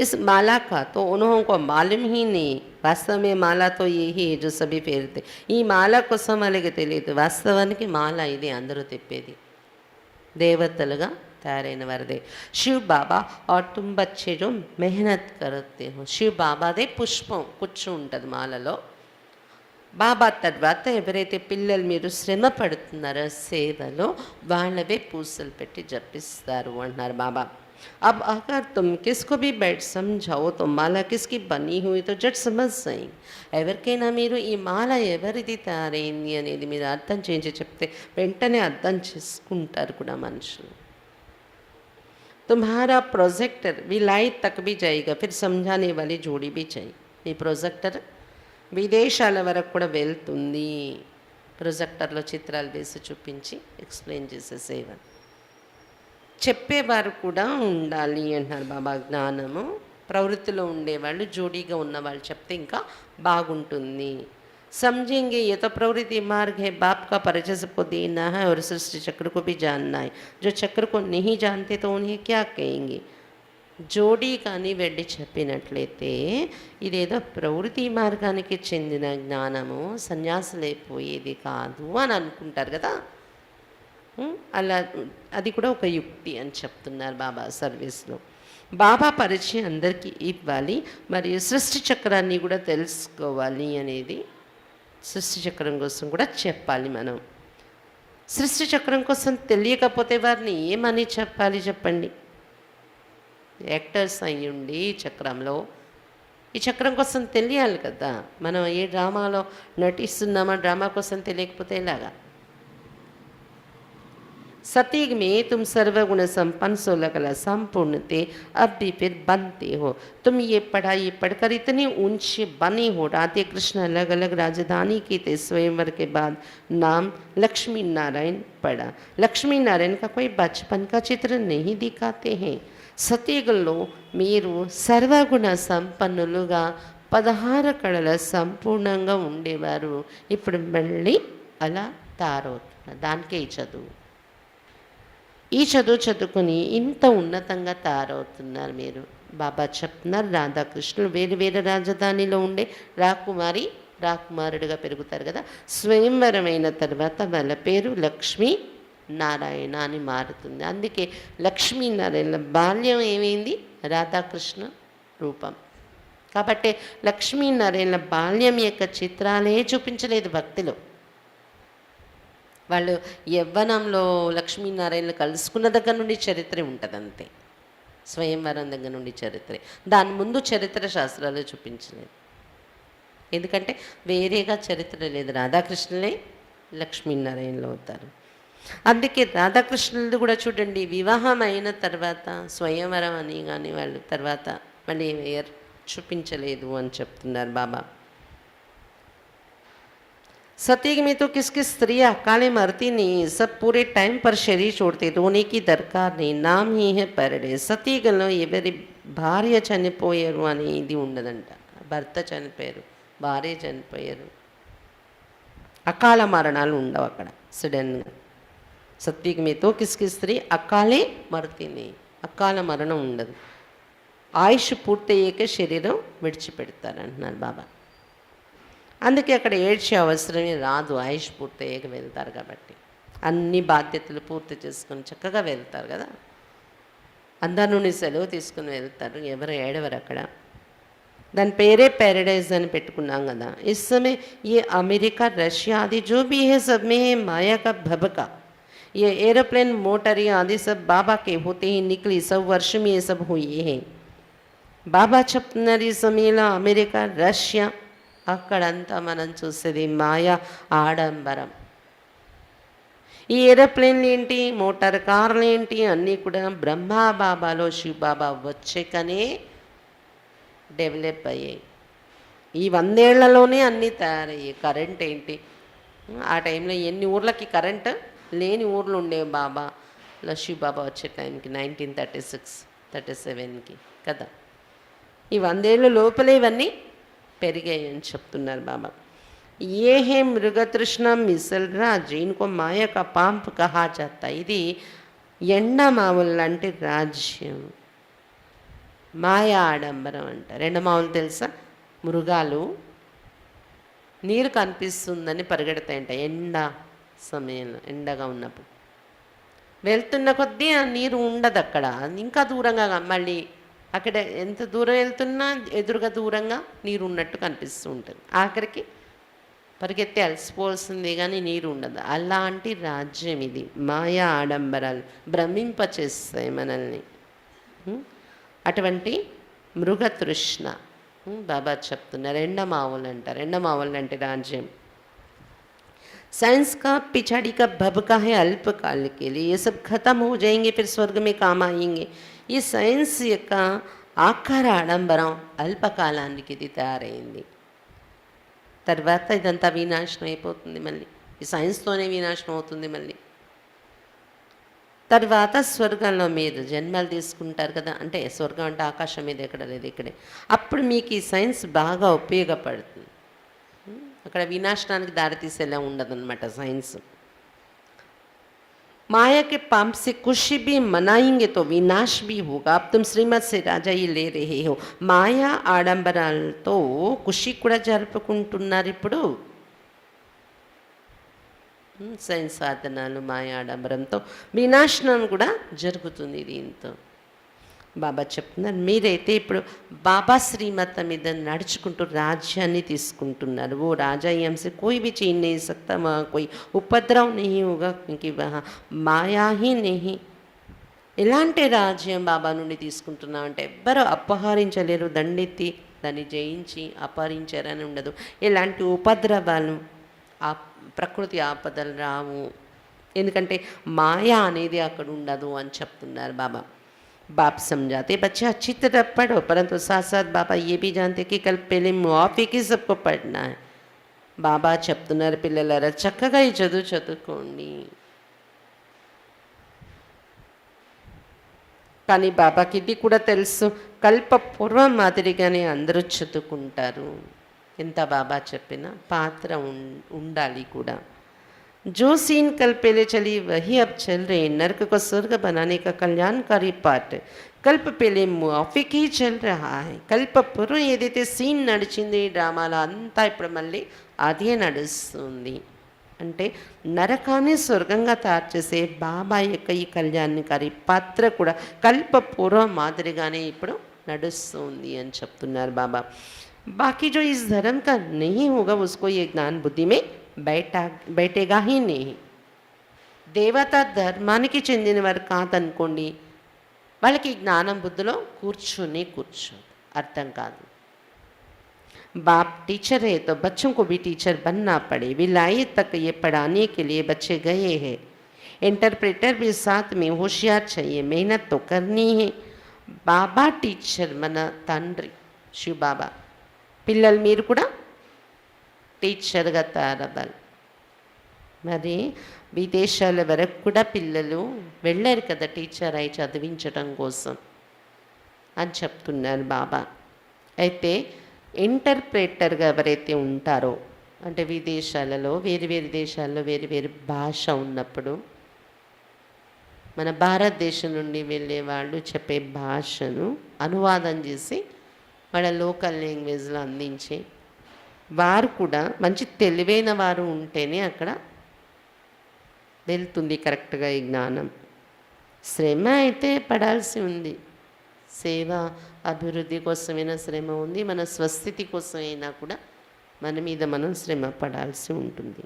इस माला का तो उन्हों को मालूम ही नहीं. वास्तव में माला तो यही है जो सभी फेरते. ఈ మాల కోసం వాళ్ళకి తెలియదు, వాస్తవానికి మాల ఇది అందరూ తిప్పేది దేవతలుగా తయారైన వారిదే. శివ్ బాబా और तुम बच्चे जो मेहनत करते हो, శివ్ బాబాదే పుష్పం కూర్చు ఉంటుంది మాలలో. బాబా తర్వాత ఎవరైతే పిల్లలు మీరు శ్రమ పడుతున్నారో సేవలో వాళ్ళవే పూసలు పెట్టి జపిస్తారు అంటున్నారు బాబా. अब अगर तुम किसको भी बैठ समझाओ तो माला किसकी बनी हुई तो జట్ समझ जाएंगे. ఎవరికైనా మీరు ఈ మాల ఎవరిది తయారైంది అనేది మీరు అర్థం చేయించి చెప్తే వెంటనే అర్థం చేసుకుంటారు కూడా మనుషులు. तुम्हारा प्रोजेक्टर भी लाइट तक भी जाएगा, फिर समझाने वाली जोड़ी भी चाहिए. ఈ ప్రొజెక్టర్ విదేశాల వరకు కూడా వెళ్తుంది. ప్రొజెక్టర్లో చిత్రాలు వేసి చూపించి ఎక్స్ప్లెయిన్ చేసే సేవ చెప్పేవారు కూడా ఉండాలి అంటున్నారు బాబా. జ్ఞానము ప్రవృత్తిలో ఉండేవాళ్ళు జోడీగా ఉన్నవాళ్ళు చెప్తే ఇంకా బాగుంటుంది. समझेंगे ये तो प्रवृत्ति मार्ग है, बाप का परिचय सबको देना है और सृष्टि चक्र को भी जानना है. जो चक्र को नहीं जानते तो उन्हें क्या कहेंगे. జోడీ కానీ వెళ్ళి చెప్పినట్లయితే ఇదేదో ప్రవృత్తి మార్గానికి చెందిన జ్ఞానము, సన్యాసులైపోయేది కాదు అని అనుకుంటారు కదా. అలా అది కూడా ఒక యుక్తి అని చెప్తున్నారు బాబా సర్వీస్లో. బాబా పరిచయం అందరికీ ఇవ్వాలి, మరియు సృష్టి చక్రాన్ని కూడా తెలుసుకోవాలి అనేది సృష్టి చక్రం కోసం కూడా చెప్పాలి మనం. సృష్టి చక్రం కోసం తెలియకపోతే వారిని ఏమని చెప్పాలి చెప్పండి. యాక్టర్స్ అయ్యుండి చక్రంలో ఈ చక్రం కోసం తెలియాలి కదా. మనం ఏ డ్రామాలో నటిస్తున్నామో డ్రామా కోసం తెలియకపోతే ఎలాగా. सतयुग में तुम सर्वगुण संपन्न 16 कला संपूर्ण थे, अब भी फिर बनते हो. तुम ये पढ़ाई पढ़कर इतने ऊंचे बने हो. राधे कृष्ण अलग अलग राजधानी के थे. स्वयंवर के बाद नाम लक्ष्मी नारायण पड़ा. लक्ष्मी नारायण का कोई बचपन का चित्र नहीं दिखाते हैं. సతయుగంలో మీరు సర్వగుణ సంపన్నులుగా 16 కళల సంపూర్ణంగా ఉండేవారు. ఇప్పుడు మళ్ళీ అలా తయారవుతున్నారు. దానికే ఈ చదువు. ఈ చదువు చదువుకొని ఇంత ఉన్నతంగా తయారవుతున్నారు మీరు. బాబా చెప్తున్నారు రాధాకృష్ణులు వేరు వేరు రాజధానిలో ఉండే రాకుమారుడిగా పెరుగుతారు కదా. స్వయంవరం అయిన తర్వాత వాళ్ళ పేరు లక్ష్మీ నారాయణ అని మారుతుంది. అందుకే లక్ష్మీనారాయణ బాల్యం ఏమైంది? రాధాకృష్ణ రూపం. కాబట్టి లక్ష్మీనారాయణ బాల్యం యొక్క చిత్రాలే చూపించలేదు భక్తిలో. వాళ్ళు యవ్వనంలో లక్ష్మీనారాయణలు కలుసుకున్న దగ్గర నుండి చరిత్ర ఉంటుంది అంతే. స్వయంవరం దగ్గర నుండి చరిత్ర, దాని ముందు చరిత్ర శాస్త్రాలు చూపించలేదు. ఎందుకంటే వేరేగా చరిత్ర లేదు. రాధాకృష్ణులే లక్ష్మీనారాయణలు అవుతారు. అందుకే రాధాకృష్ణులది కూడా చూడండి, వివాహం అయిన తర్వాత స్వయంవరం అని కానీ వాళ్ళు తర్వాత మళ్ళీ చూపించలేదు అని చెప్తున్నారు బాబా. सतयुग में तो किसकी स्त्रियाँ अकाले मरती नहीं, सब पूरे टाइम पर शरीर छोड़ते, रोने की दरकार नहीं, नाम ही है पैराडైజ్. సతయుగంలో ఎవరి భార్య చనిపోయారు అనేది ఉండదంట. భర్త చనిపోయారు, భార్య చనిపోయారు, అకాల మరణాలు ఉండవు అక్కడ సడన్గా. సతయుग में तो किसकी स्त्री అకాలే మరతి नहीं, అకాల మరణం ఉండదు. ఆయుష్ పూర్తయ్యాక శరీరం విడిచిపెడతారు అంటున్నారు బాబా. అందుకే అక్కడ ఏడ్చే అవసరమే రాదు, ఆయుష్ పూర్తయ్యాక వెళ్తారు కాబట్టి. అన్ని బాధ్యతలు పూర్తి చేసుకొని చక్కగా వెళ్తారు కదా, అందరి నుండి సెలవు తీసుకుని వెళ్తారు, ఎవరు ఏడవరు అక్కడ. దాని పేరే पैराडाइज అని పెట్టుకున్నాం కదా. इस समय ये अमेरिका रशिया आदि जो भी है सब में है माया का भभका. ये एरोप्लेन मोटर आदि सब बाबा के होते ही निकली, सब वर्ष में ये सब हुई है. బాబా చెప్తున్నారు ఈ సమయంలో అమెరికా, రష్యా అక్కడంతా మనం చూసేది మాయా ఆడంబరం. ఈ ఏరోప్లేన్లు ఏంటి, మోటార్ కార్లు ఏంటి, అన్నీ కూడా బ్రహ్మా బాబాలో శివబాబా వచ్చాకనే డెవలప్ అయ్యాయి. ఈ 100 ఏళ్లలోనే అన్నీ తయారయ్యాయి. కరెంట్ ఏంటి, ఆ టైంలో ఎన్ని ఊర్లకి కరెంట్ లేని ఊర్లు ఉండేవి బాబాలో శివబాబా వచ్చే టైంకి 1936-37కి కదా. ఈ 100 ఏళ్ళ లోపలే ఇవన్నీ పెరిగాయి అని చెప్తున్నారు బాబా. ఏ హే మృగతృష్ణ మిసల్ రాజ్, ఇన్కో మాయ కా పాంప్ కహా జాతా. ఇది ఎండమావులు లాంటి రాజ్యం, మాయా ఆడంబరం అంటారు. ఎండమావులు తెలుసా? మృగాలు నీరు కనిపిస్తుందని పరిగెడతాయంట ఎండ సమయంలో, ఎండగా ఉన్నప్పుడు. వెళ్తున్న కొద్దీ ఆ నీరు ఉండదు అక్కడ, ఇంకా దూరంగా మళ్ళీ అక్కడ ఎంత దూరం వెళ్తున్నా ఎదురుగా దూరంగా నీరు ఉన్నట్టు కనిపిస్తూ ఉంటుంది. ఆఖరికి పరిగెత్తి అలసిపోవాల్సిందే కానీ నీరు ఉండదు. అలాంటి రాజ్యం ఇది. మాయా ఆడంబరాలు భ్రమింపచేస్తాయి మనల్ని. అటువంటి మృగతృష్ణ బాబా చెప్తున్నారు. ఎండమావులు అంటారు. ఎండమావులు అంటే రాజ్యం. साइंस का पिछाड़ी का भभका है अल्पकाल के लिए, ये सब खत्म हो जाएंगे, फिर स्वर्ग में काम आएंगे. ఈ సైన్స్ యొక్క ఆకార ఆడంబరం అల్పకాలానికి ఇది తయారైంది. తర్వాత ఇదంతా వినాశనం అయిపోతుంది. మళ్ళీ ఈ సైన్స్తోనే వినాశనం అవుతుంది. మళ్ళీ తర్వాత స్వర్గంలో మీరు జన్మలు తీసుకుంటారు కదా, అంటే స్వర్గం అంటే ఆకాశం మీద ఎక్కడ లేదు, ఇక్కడే. అప్పుడు మీకు ఈ సైన్స్ బాగా ఉపయోగపడుతుంది. అక్కడ వినాశనానికి దారితీసేలా ఉండదన్నమాట సైన్స్. माया के पाप से खुशी भी मनाएंगे तो विनाश भी होगा. अब तुम श्रीमत से राजा ही ले रहे हो. మాయా ఆడంబరాలతో ఖుషి కూడా జరుపుకుంటున్నారు ఇప్పుడు. సైన్స్ సాధనాలు మాయా ఆడంబరంతో వినాశనం కూడా జరుగుతుంది దీంతో. బాబా చెప్తున్నారు, మీరైతే ఇప్పుడు బాబా శ్రీమతం మీద నడుచుకుంటూ రాజ్యాన్ని తీసుకుంటున్నారు. ఓ రాజా हमसे कोई भी छीन नहीं सकता, वहाँ कोई उपद्रव नहीं होगा क्योंकि वहाँ మాయా ही नहीं. ఎలాంటి రాజ్యం బాబా నుండి తీసుకుంటున్నాం అంటే ఎవ్వరూ అపహరించలేరు. దండెత్తి దాన్ని జయించి అపహరించారని ఉండదు. ఎలాంటి ఉపద్రవాలు, ప్రకృతి ఆపదలు రావు. ఎందుకంటే మాయా అనేది అక్కడ ఉండదు అని చెప్తున్నారు బాబా. बाप समझाते बच्चे अच्छी तरह पढ़ो, परंतु साथ साथ बाबा ये भी जानते कि कल पहले मुआफ़ी की सबको पढ़ना है. బాబా చెప్తున్నారు, పిల్లలారా చక్కగా ఈ చదువుకోండి. కానీ బాబాకి ఇది కూడా తెలుసు, కల్ప పూర్వం మాదిరిగానే అందరూ చదువుకుంటారు. ఎంత బాబా చెప్పినా పాత్ర ఉండాలి కూడా. जो सीन कल पहले चली वही अब चल रही. नर्क को स्वर्ग बनाने का कल्याणकारी पाठ कल्प पहले मुआफिक ही चल रहा है. కల్ప పూర్వం ఏదైతే సీన్ నడిచింది డ్రామాలో అంతా ఇప్పుడు మళ్ళీ అదే నడుస్తుంది. అంటే నరకాన్ని స్వర్గంగా తయారు చేసే బాబా యొక్క ఈ కళ్యాణకారి పాత్ర కూడా కల్పపూర్వ మాదిరిగానే ఇప్పుడు నడుస్తుంది అని చెప్తున్నారు బాబా. बाकी जो इस धर्म का नहीं होगा उसको ये ज्ञान बुद्धि में बैठेगा ही नहीं. దేవతా ధర్మానికి చెందిన వారు కాదనుకోండి, వాళ్ళకి జ్ఞానం బుద్ధిలో కూర్చోనే కూర్చోదు, అర్థం కాదు. बाप टीचर है तो बच्चों को भी टीचर बनना पड़े. विलायत तक ये पढ़ाने के लिए बच्चे गए हैं. इंटरप्रेटर भी साथ में होशियार चाहिए, मेहनत तो करनी है. बाबा टीचर మన తండ్రి శివ బాబా, పిల్లలు మీరు కూడా టీచర్గా తయారవ్వాలి. మరి విదేశాల వరకు కూడా పిల్లలు వెళ్ళారు కదా టీచర్ అయి చదివించడం కోసం అని చెప్తున్నారు బాబా. అయితే ఇంటర్ప్రేటర్గా ఎవరైతే ఉంటారో, అంటే విదేశాలలో వేరు వేరు దేశాల్లో వేరు వేరు భాష ఉన్నప్పుడు మన భారతదేశం నుండి వెళ్ళే వాళ్ళు చెప్పే భాషను అనువాదం చేసి వాళ్ళ లోకల్ లాంగ్వేజ్లో అందించి, వారు కూడా మంచి తెలివైన వారు ఉంటేనే అక్కడ వెళ్తుంది కరెక్ట్గా ఈ జ్ఞానం. శ్రమ అయితే పడాల్సి ఉంది, సేవ అభివృద్ధి కోసమైనా శ్రమ ఉంది, మన స్వస్థితి కోసమైనా కూడా మన మీద మనం శ్రమ పడాల్సి ఉంటుంది.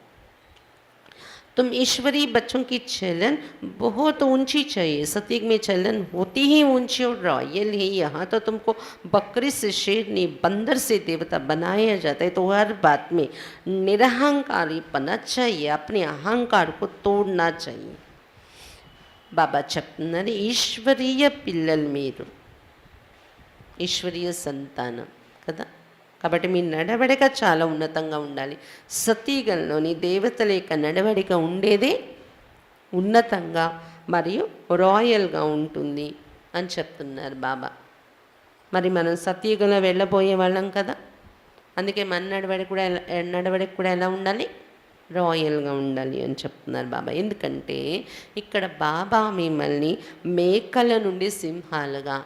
तुम ईश्वरी बच्चों की चलन बहुत ऊंची चाहिए. सतयुग में चलन होती ही ऊंची और रॉयल है. यहाँ तो तुमको बकरी से शेरनी, बंदर से देवता बनाया जाता है. तो हर बात में निरहंकारी पना चाहिए, अपने अहंकार को तोड़ना चाहिए. बाबा చెప్తున్నారు, ఈశ్వరీయ పిల్లలు మీరు, ఈశ్వరీయ సంతానం కదా, కాబట్టి మీ నడవడిక చాలా ఉన్నతంగా ఉండాలి. సతీగంలోని దేవతల యొక్క నడవడిక ఉండేదే ఉన్నతంగా మరియు రాయల్గా ఉంటుంది అని చెప్తున్నారు బాబా. మరి మనం సతీగంలో వెళ్ళబోయే వాళ్ళం కదా, అందుకే మన నడవడిక కూడా ఎలా ఉండాలి, రాయల్గా ఉండాలి అని చెప్తున్నారు బాబా. ఎందుకంటే ఇక్కడ బాబా మిమ్మల్ని మేకల నుండి సింహాలుగా,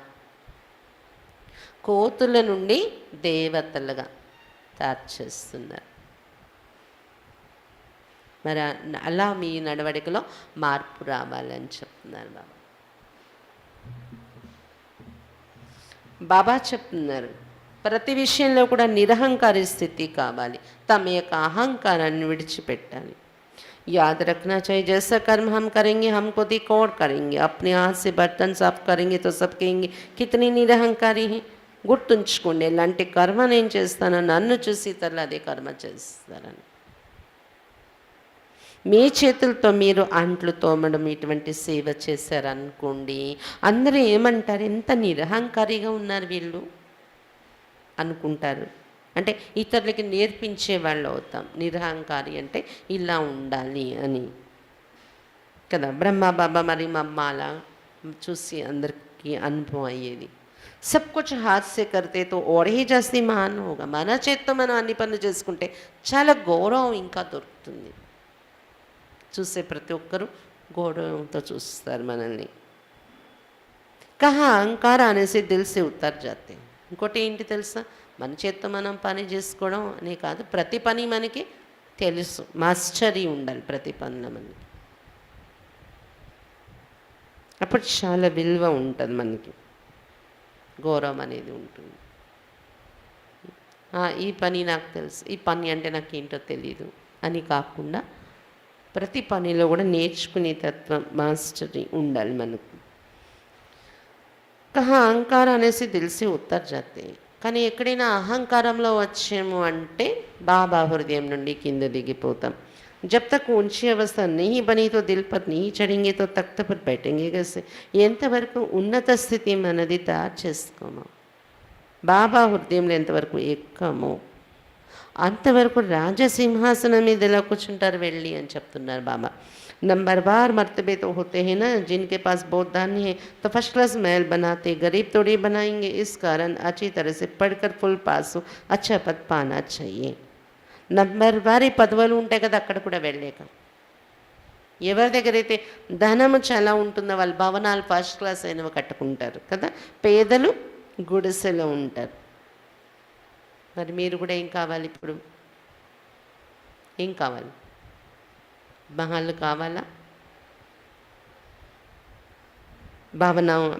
కోతుల నుండి దేవతలుగా తయారు చేస్తున్నారు. మరి అలా మీ నడవడికలో మార్పు రావాలని చెప్తున్నారు బాబా. బాబా చెప్తున్నారు, ప్రతి విషయంలో కూడా నిరహంకారి స్థితి కావాలి, తమ యొక్క అహంకారాన్ని విడిచిపెట్టాలి. याद रखना चाहिए जैसा कर्म हम करेंगे हमको दिख और करेंगे. अपने हाथ से बर्तन साफ करेंगे तो सब कहेंगे कितनी निरहंकारी है. గుర్తుంచుకోండి, ఎలాంటి కర్మ నేను చేస్తానో నన్ను చూసి ఇతరులు అదే కర్మ చేస్తారని. మీ చేతులతో మీరు అంట్లు తోమడం ఇటువంటి సేవ చేశారనుకోండి, అందరూ ఏమంటారు, ఎంత నిరహంకారిగా ఉన్నారు వీళ్ళు అనుకుంటారు. అంటే ఇతరులకి నేర్పించే వాళ్ళు అవుతాం. నిరహంకారి అంటే ఇలా ఉండాలి అని కదా. బ్రహ్మ బాబా మరి మమ్మ అలా చూసి అందరికీ అనుభవం అయ్యేది. सब कुछ हाथ से करते तो और ही जास्ती महान होगा. మన చేత్తో మనం అన్ని పనులు చేసుకుంటే చాలా గౌరవం ఇంకా దొరుకుతుంది. చూసే ప్రతి ఒక్కరూ గౌరవంతో చూస్తారు మనల్ని. కహా అహంకార అనేసి దిల్ సే ఉత్తర్ జాతే. ఇంకోటి ఏంటి తెలుసా, మన చేత్తో మనం పని చేసుకోవడం అనే కాదు, ప్రతి పని మనకి తెలుసు, మాస్టరీ ఉండాలి ప్రతి పనిలో మనకి. అప్పుడు చాలా విలువ ఉంటుంది మనకి, గౌరవం అనేది ఉంటుంది. ఈ పని నాకు తెలుసు, ఈ పని అంటే నాకు ఏంటో తెలీదు అని కాకుండా ప్రతి పనిలో కూడా నేర్చుకునే తత్వం, మాస్టరీ ఉండాలి మనకు. కహా అహంకారం అనేసి తెలిసి ఉత్తర్ జాతే. కానీ ఎక్కడైనా అహంకారంలో వచ్చాము అంటే బాబా హృదయం నుండి కింద దిగిపోతాం. जब तक ऊंची अवस्था नहीं बनी तो दिल पर नहीं चढ़ेंगे तो तख्त पर बैठेंगे कैसे. ఎంతవరకు ఉన్నత స్థితి మనది తయారు చేసుకోమో, బాబా హృదయంలో ఎంతవరకు ఎక్కమో అంతవరకు రాజసింహాసనం మీద ఎలా కూర్చుంటారు వెళ్ళి అని చెప్తున్నారు బాబా. नंबरवार मर्तबे तो होते हैं ना, जिनके पास बहुत धान्य है तो फर्स्ट क्लास महल बनाते, गरीब थोड़ी बनाएंगे. इस कारण अच्छी तरह से पढ़कर फुल पास हो अच्छा पद पाना चाहिए. నంబర్వారి పదవులు ఉంటాయి కదా, అక్కడ కూడా వెళ్ళలేక ఎవరి దగ్గర అయితే ధనము చాలా ఉంటుందో వాళ్ళు భవనాలు ఫస్ట్ క్లాస్ అయినవి కట్టుకుంటారు కదా, పేదలు గుడిసెలో ఉంటారు. మరి మీరు కూడా ఏం కావాలి, ఇప్పుడు ఏం కావాలి, మహల్ కావాలా?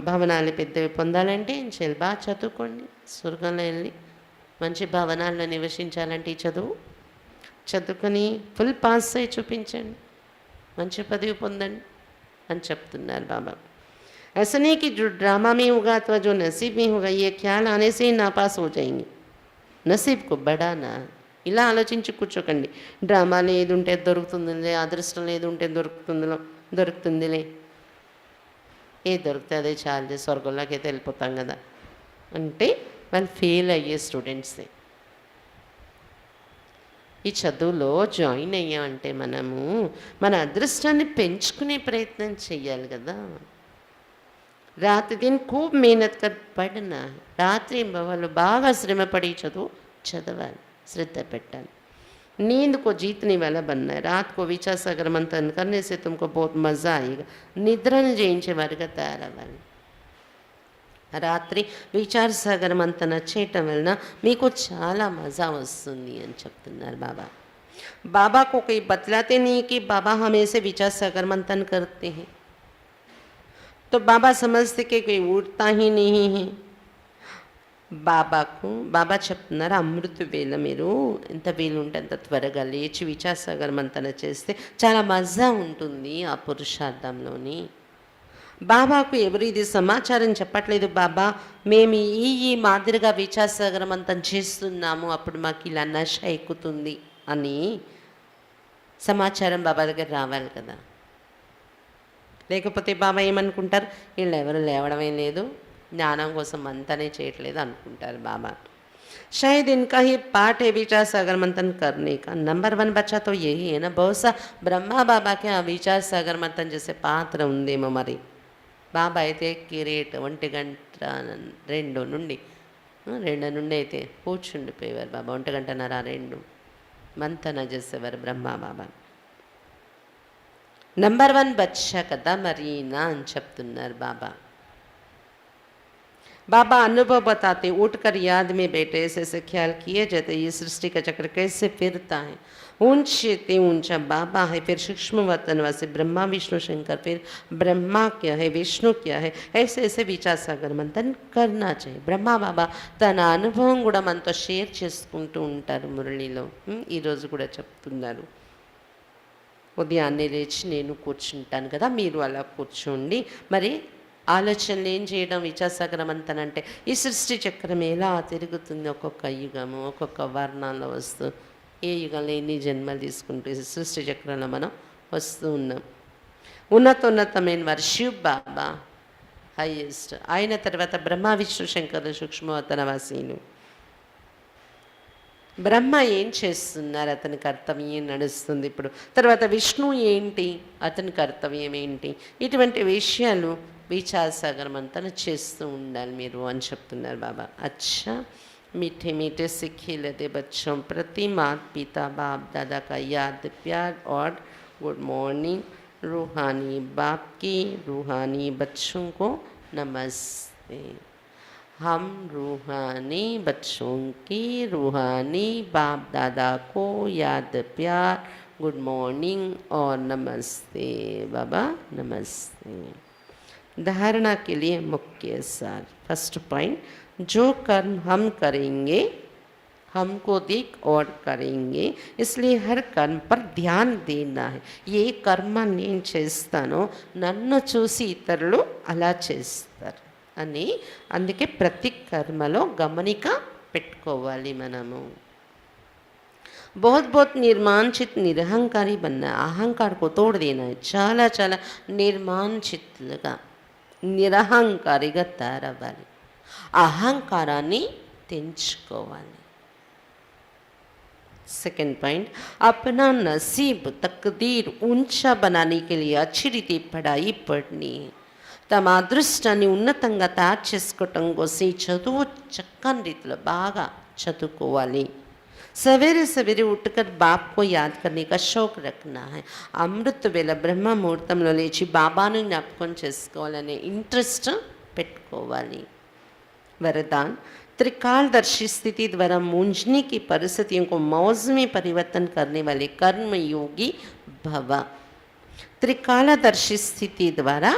భవనాలు పెద్దవి పొందాలంటే ఏం చేయాలి? బాగా చదువుకోండి. స్వర్గంలో వెళ్ళి మంచి భవనాల్లో నివసించాలంటే ఈ చదువుకొని ఫుల్ పాస్ అయి చూపించండి, మంచి పదవి పొందండి అని చెప్తున్నారు బాబా. ऐसा नहीं कि जो ड्रामा में होगा अथवा जो नसीब में होगा ये ख्याल आने से ही नापास हो जाएंगे. నసీబ్కు బడానా ఇలా ఆలోచించి కూర్చోకండి. డ్రామాలో ఏది ఉంటే దొరుకుతుందిలే, అదృష్టంలో ఏది ఉంటే దొరుకుతుందిలే, ఏది దొరికితే అదే చాలు, స్వర్గంలోకి అయితే వెళ్ళిపోతాం కదా అంటే వాళ్ళు ఫెయిల్ అయ్యే స్టూడెంట్సే. ఈ చదువులో జాయిన్ అయ్యామంటే మనము మన అదృష్టాన్ని పెంచుకునే ప్రయత్నం చేయాలి కదా. రాత్రి దిన్ खूब मेहनत कर पढ़ना है. రాత్రి వాళ్ళు బాగా శ్రమపడి చదవాలి, శ్రద్ధ పెట్టాలి. नींद को जीतने वाला बनना है. रात को विचार सागर मंथन करने से तुमको बहुत मज़ा आएगा. నిద్రను జయించే వారిగా తయారవ్వాలి. రాత్రి విచార సాగర్ మంతన చేయటం వలన మీకు చాలా మజా వస్తుంది అని చెప్తున్నారు బాబా. बाबा को कोई बतलाते नहीं कि बाबा हमेशा विचार सागर मंथन करते हैं, तो बाबा समझते कि कोई उठता ही नहीं है. బాబా చెప్తున్నారు, అమృత వేళ మీరు ఎంత వీలుంటే అంత త్వరగా లేచి విచార సాగర్ మంతన చేస్తే చాలా మజా ఉంటుంది ఆ పురుషార్థంలోని. బాబాకు ఎవరు ఇది సమాచారం చెప్పట్లేదు, బాబా మేము ఈ మాదిరిగా విచార సాగర్ మంతన చేస్తున్నాము, అప్పుడు మాకు ఇలా నష ఎక్కుతుంది అని సమాచారం బాబా దగ్గర రావాలి కదా. లేకపోతే బాబా ఏమనుకుంటారు, వీళ్ళు ఎవరు లేవడమే లేదు, జ్ఞానం కోసం అంతనే చేయట్లేదు అనుకుంటారు బాబా. शायद इनका ही पाठ है विचार सागर मंथन करने का. नंबर 1 बच्चा तो यही है ना. बहुशा ब्रह्मा बाबा के ఆ విచార సాగర్ మంథన్ చేసే పాత్ర ఉందేమో మరి. బాబా అయితే కిరీట్ 1 గంట 2 నుండి అయితే కూర్చుండిపోయేవారు బాబా. 1 గంటన్నర 2 మంథన చేసేవారు బ్రహ్మా బాబా. నంబర్ 1 బచ్చా కదా మరీనా అని చెప్తున్నారు బాబా. बाबा अनुभव बताते, उठकर याद में बैठे ऐसे ऐसे ख्याल किए जाते, ये सृष्टि का चक्र कैसे फिरता है. ऊंचे ते ऊंचा बाबा है, फिर सूक्ष्म वतनवासी ब्रह्मा विष्णु शंकर, फिर ब्रह्मा क्या है विष्णु क्या है, ऐसे ऐसे విచార సాగర్ మంథన్ करना चाहिए. బ్రహ్మా బాబా తన అనుభవం కూడా మనతో షేర్ చేసుకుంటూ ఉంటారు మురళిలో. ఈరోజు కూడా చెప్తున్నారు, ఉదయాన్నే లేచి నేను కూర్చుంటాను కదా, మీరు అలా కూర్చోండి. మరి ఆలోచనలు ఏం చేయడం విచార సాగర్ మంథన్ అంటే ఈ సృష్టి చక్రం ఎలా తిరుగుతుంది, ఒక్కొక్క యుగము ఒక్కొక్క వర్ణంలో వస్తూ ఏ యుగంలో ఎన్ని జన్మలు తీసుకుంటూ సృష్టి చక్రంలో మనం వస్తూ ఉన్నాం. ఉన్నతోన్నతమైన వారు శివ్ బాబా హైయెస్ట్, ఆయన తర్వాత బ్రహ్మ విష్ణు శంకరు సూక్ష్మవతనవాసీలు. బ్రహ్మ ఏం చేస్తున్నారు, అతని కర్తవ్యం నడుస్తుంది ఇప్పుడు. తర్వాత విష్ణు ఏంటి, అతని కర్తవ్యం ఏంటి, ఇటువంటి విషయాలు విచార సాగర్ మంథన చేస్తూ ఉండాలి మీరు అని చెప్తున్నారు బాబా. अच्छा मीठे मीठे से खिलते बच्चों प्रति माता पिता बाप दादा का याद प्यार और गुड मॉर्निंग. रूहानी बाप की रूहानी बच्चों को नमस्ते. हम रूहानी बच्चों की रूहानी बाप दादा को याद प्यार गुड मॉर्निंग और नमस्ते बाबा नमस्ते. धारणा के लिए मुख्य सार. फर्स्ट पॉइंट, जो कर्म हम करेंगे हमको देख और करेंगे, इसलिए हर कर्म पर ध्यान देना है. ఏ కర్మ నేను చేస్తానో నన్ను చూసి ఇతరులు అలా చేస్తారు అని, అందుకే ప్రతి కర్మలో గమనిక పెట్టుకోవాలి మనము. बहुत निर्माणचित निरहंकारी बनना, अहंकार को तोड़ देना है. చాలా చాలా నిర్మాణచిత్తులుగా నిరహంకారిగా తయారవ్వాలి, అహంకారాన్ని తెంచుకోవాలి. सेकंड पॉइंट, अपना नसीब तकदीर ऊंचा बनाने के लिए अच्छी रीति पढ़ाई पढ़नी है. తమ అదృష్టాన్ని ఉన్నతంగా తయారు చేసుకోవటం కోసం ఈ చదువు చక్కని రీతిలో బాగా చదువుకోవాలి. सवेरे सवेरे उठकर बाप को याद करने का शौक रखना है. అమృత వేళ బ్రహ్మ ముహూర్తంలో లేచి బాబాను జ్ఞాపకం చేసుకోవాలనే ఇంట్రెస్ట్ పెట్టుకోవాలి. वरदान, त्रिकालदर्शी स्थिति द्वारा मूंझने की परिस्थितियों को मौज में परिवर्तन करने वाले कर्मयोगी भव। త్రికాలదర్శి స్థితి ద్వారా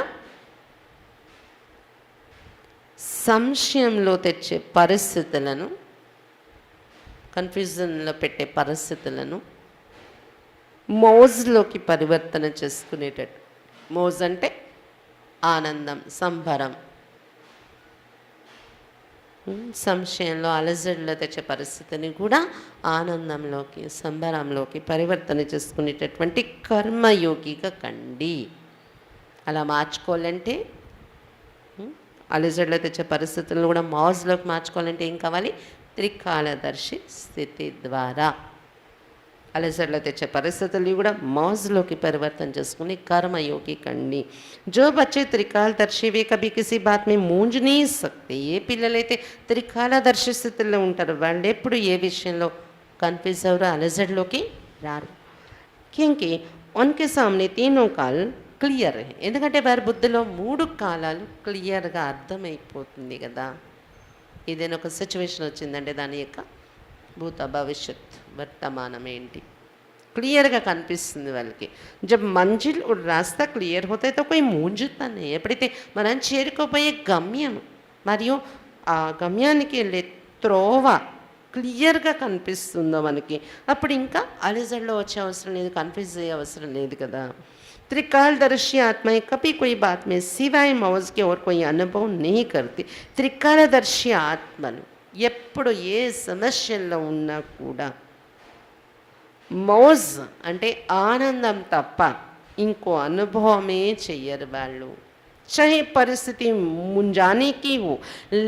సంశయంలో తెచ్చే పరిస్థితులను, కన్ఫ్యూజన్లో పెట్టే పరిస్థితులను మౌజ్లోకి పరివర్తన చేసుకునేటట్టు. మౌజ్ అంటే ఆనందం, సంబరం. సంశయంలో అలజడిలో తెచ్చే పరిస్థితిని కూడా ఆనందంలోకి, సంబరంలోకి పరివర్తన చేసుకునేటటువంటి కర్మయోగిగా కండి. అలా మార్చుకోవాలంటే, అలజడిలో తెచ్చే పరిస్థితులను కూడా మౌజ్లోకి మార్చుకోవాలంటే ఏం కావాలి? త్రికాలదర్శి స్థితి ద్వారా అలజడిలో తెచ్చే పరిస్థితుల్ని కూడా మౌజ్లోకి పరివర్తన చేసుకుని कर्मयोगी కండి. जो बच्चे त्रिकालदर्शी वे कभी किसी बात में मूंझ नहीं सकते. ఏ పిల్లలైతే త్రికాలదర్శి స్థితిలో ఉంటారో వాళ్ళు ఎప్పుడు ఏ విషయంలో కన్ఫ్యూజ్ అవ్వరు, అలజడిలోకి రారు. क्योंकि उनके सामने तीनों काल క్లియర్. ఎందుకంటే వారి బుద్ధిలో 3 కాలాలు క్లియర్గా అర్థమైపోతుంది కదా. ఏదైనా ఒక సిచ్యువేషన్ వచ్చిందంటే దాని యొక్క భూత, భవిష్యత్, వర్తమానం ఏంటి క్లియర్గా కనిపిస్తుంది వాళ్ళకి. జబ్ మంజిల్ और रास्ता క్లియర్ होता है तो कोई मूंझता नहीं. ఎప్పుడైతే మనం చేరుకోబోయే గమ్యం మరియు ఆ గమ్యానికి వెళ్ళే త్రోవ క్లియర్గా కనిపిస్తుందో మనకి, అప్పుడు ఇంకా అలజడిలో వచ్చే అవసరం లేదు, కన్ఫ్యూజ్ అయ్యే అవసరం లేదు కదా. त्रिकालदर्शी आत्माएं कभी कोई बात में सिवाय मौज के और कोई अनुभव नहीं करती. त्रिकालदर्शी ఆత్మలు ఎప్పుడు ఏ సమస్యల్లో ఉన్నా కూడా మౌజ్ అంటే ఆనందం తప్ప ఇంకో అనుభవమే చెయ్యరు వాళ్ళు. चाहे परिस्थिति मुंझाने की हो,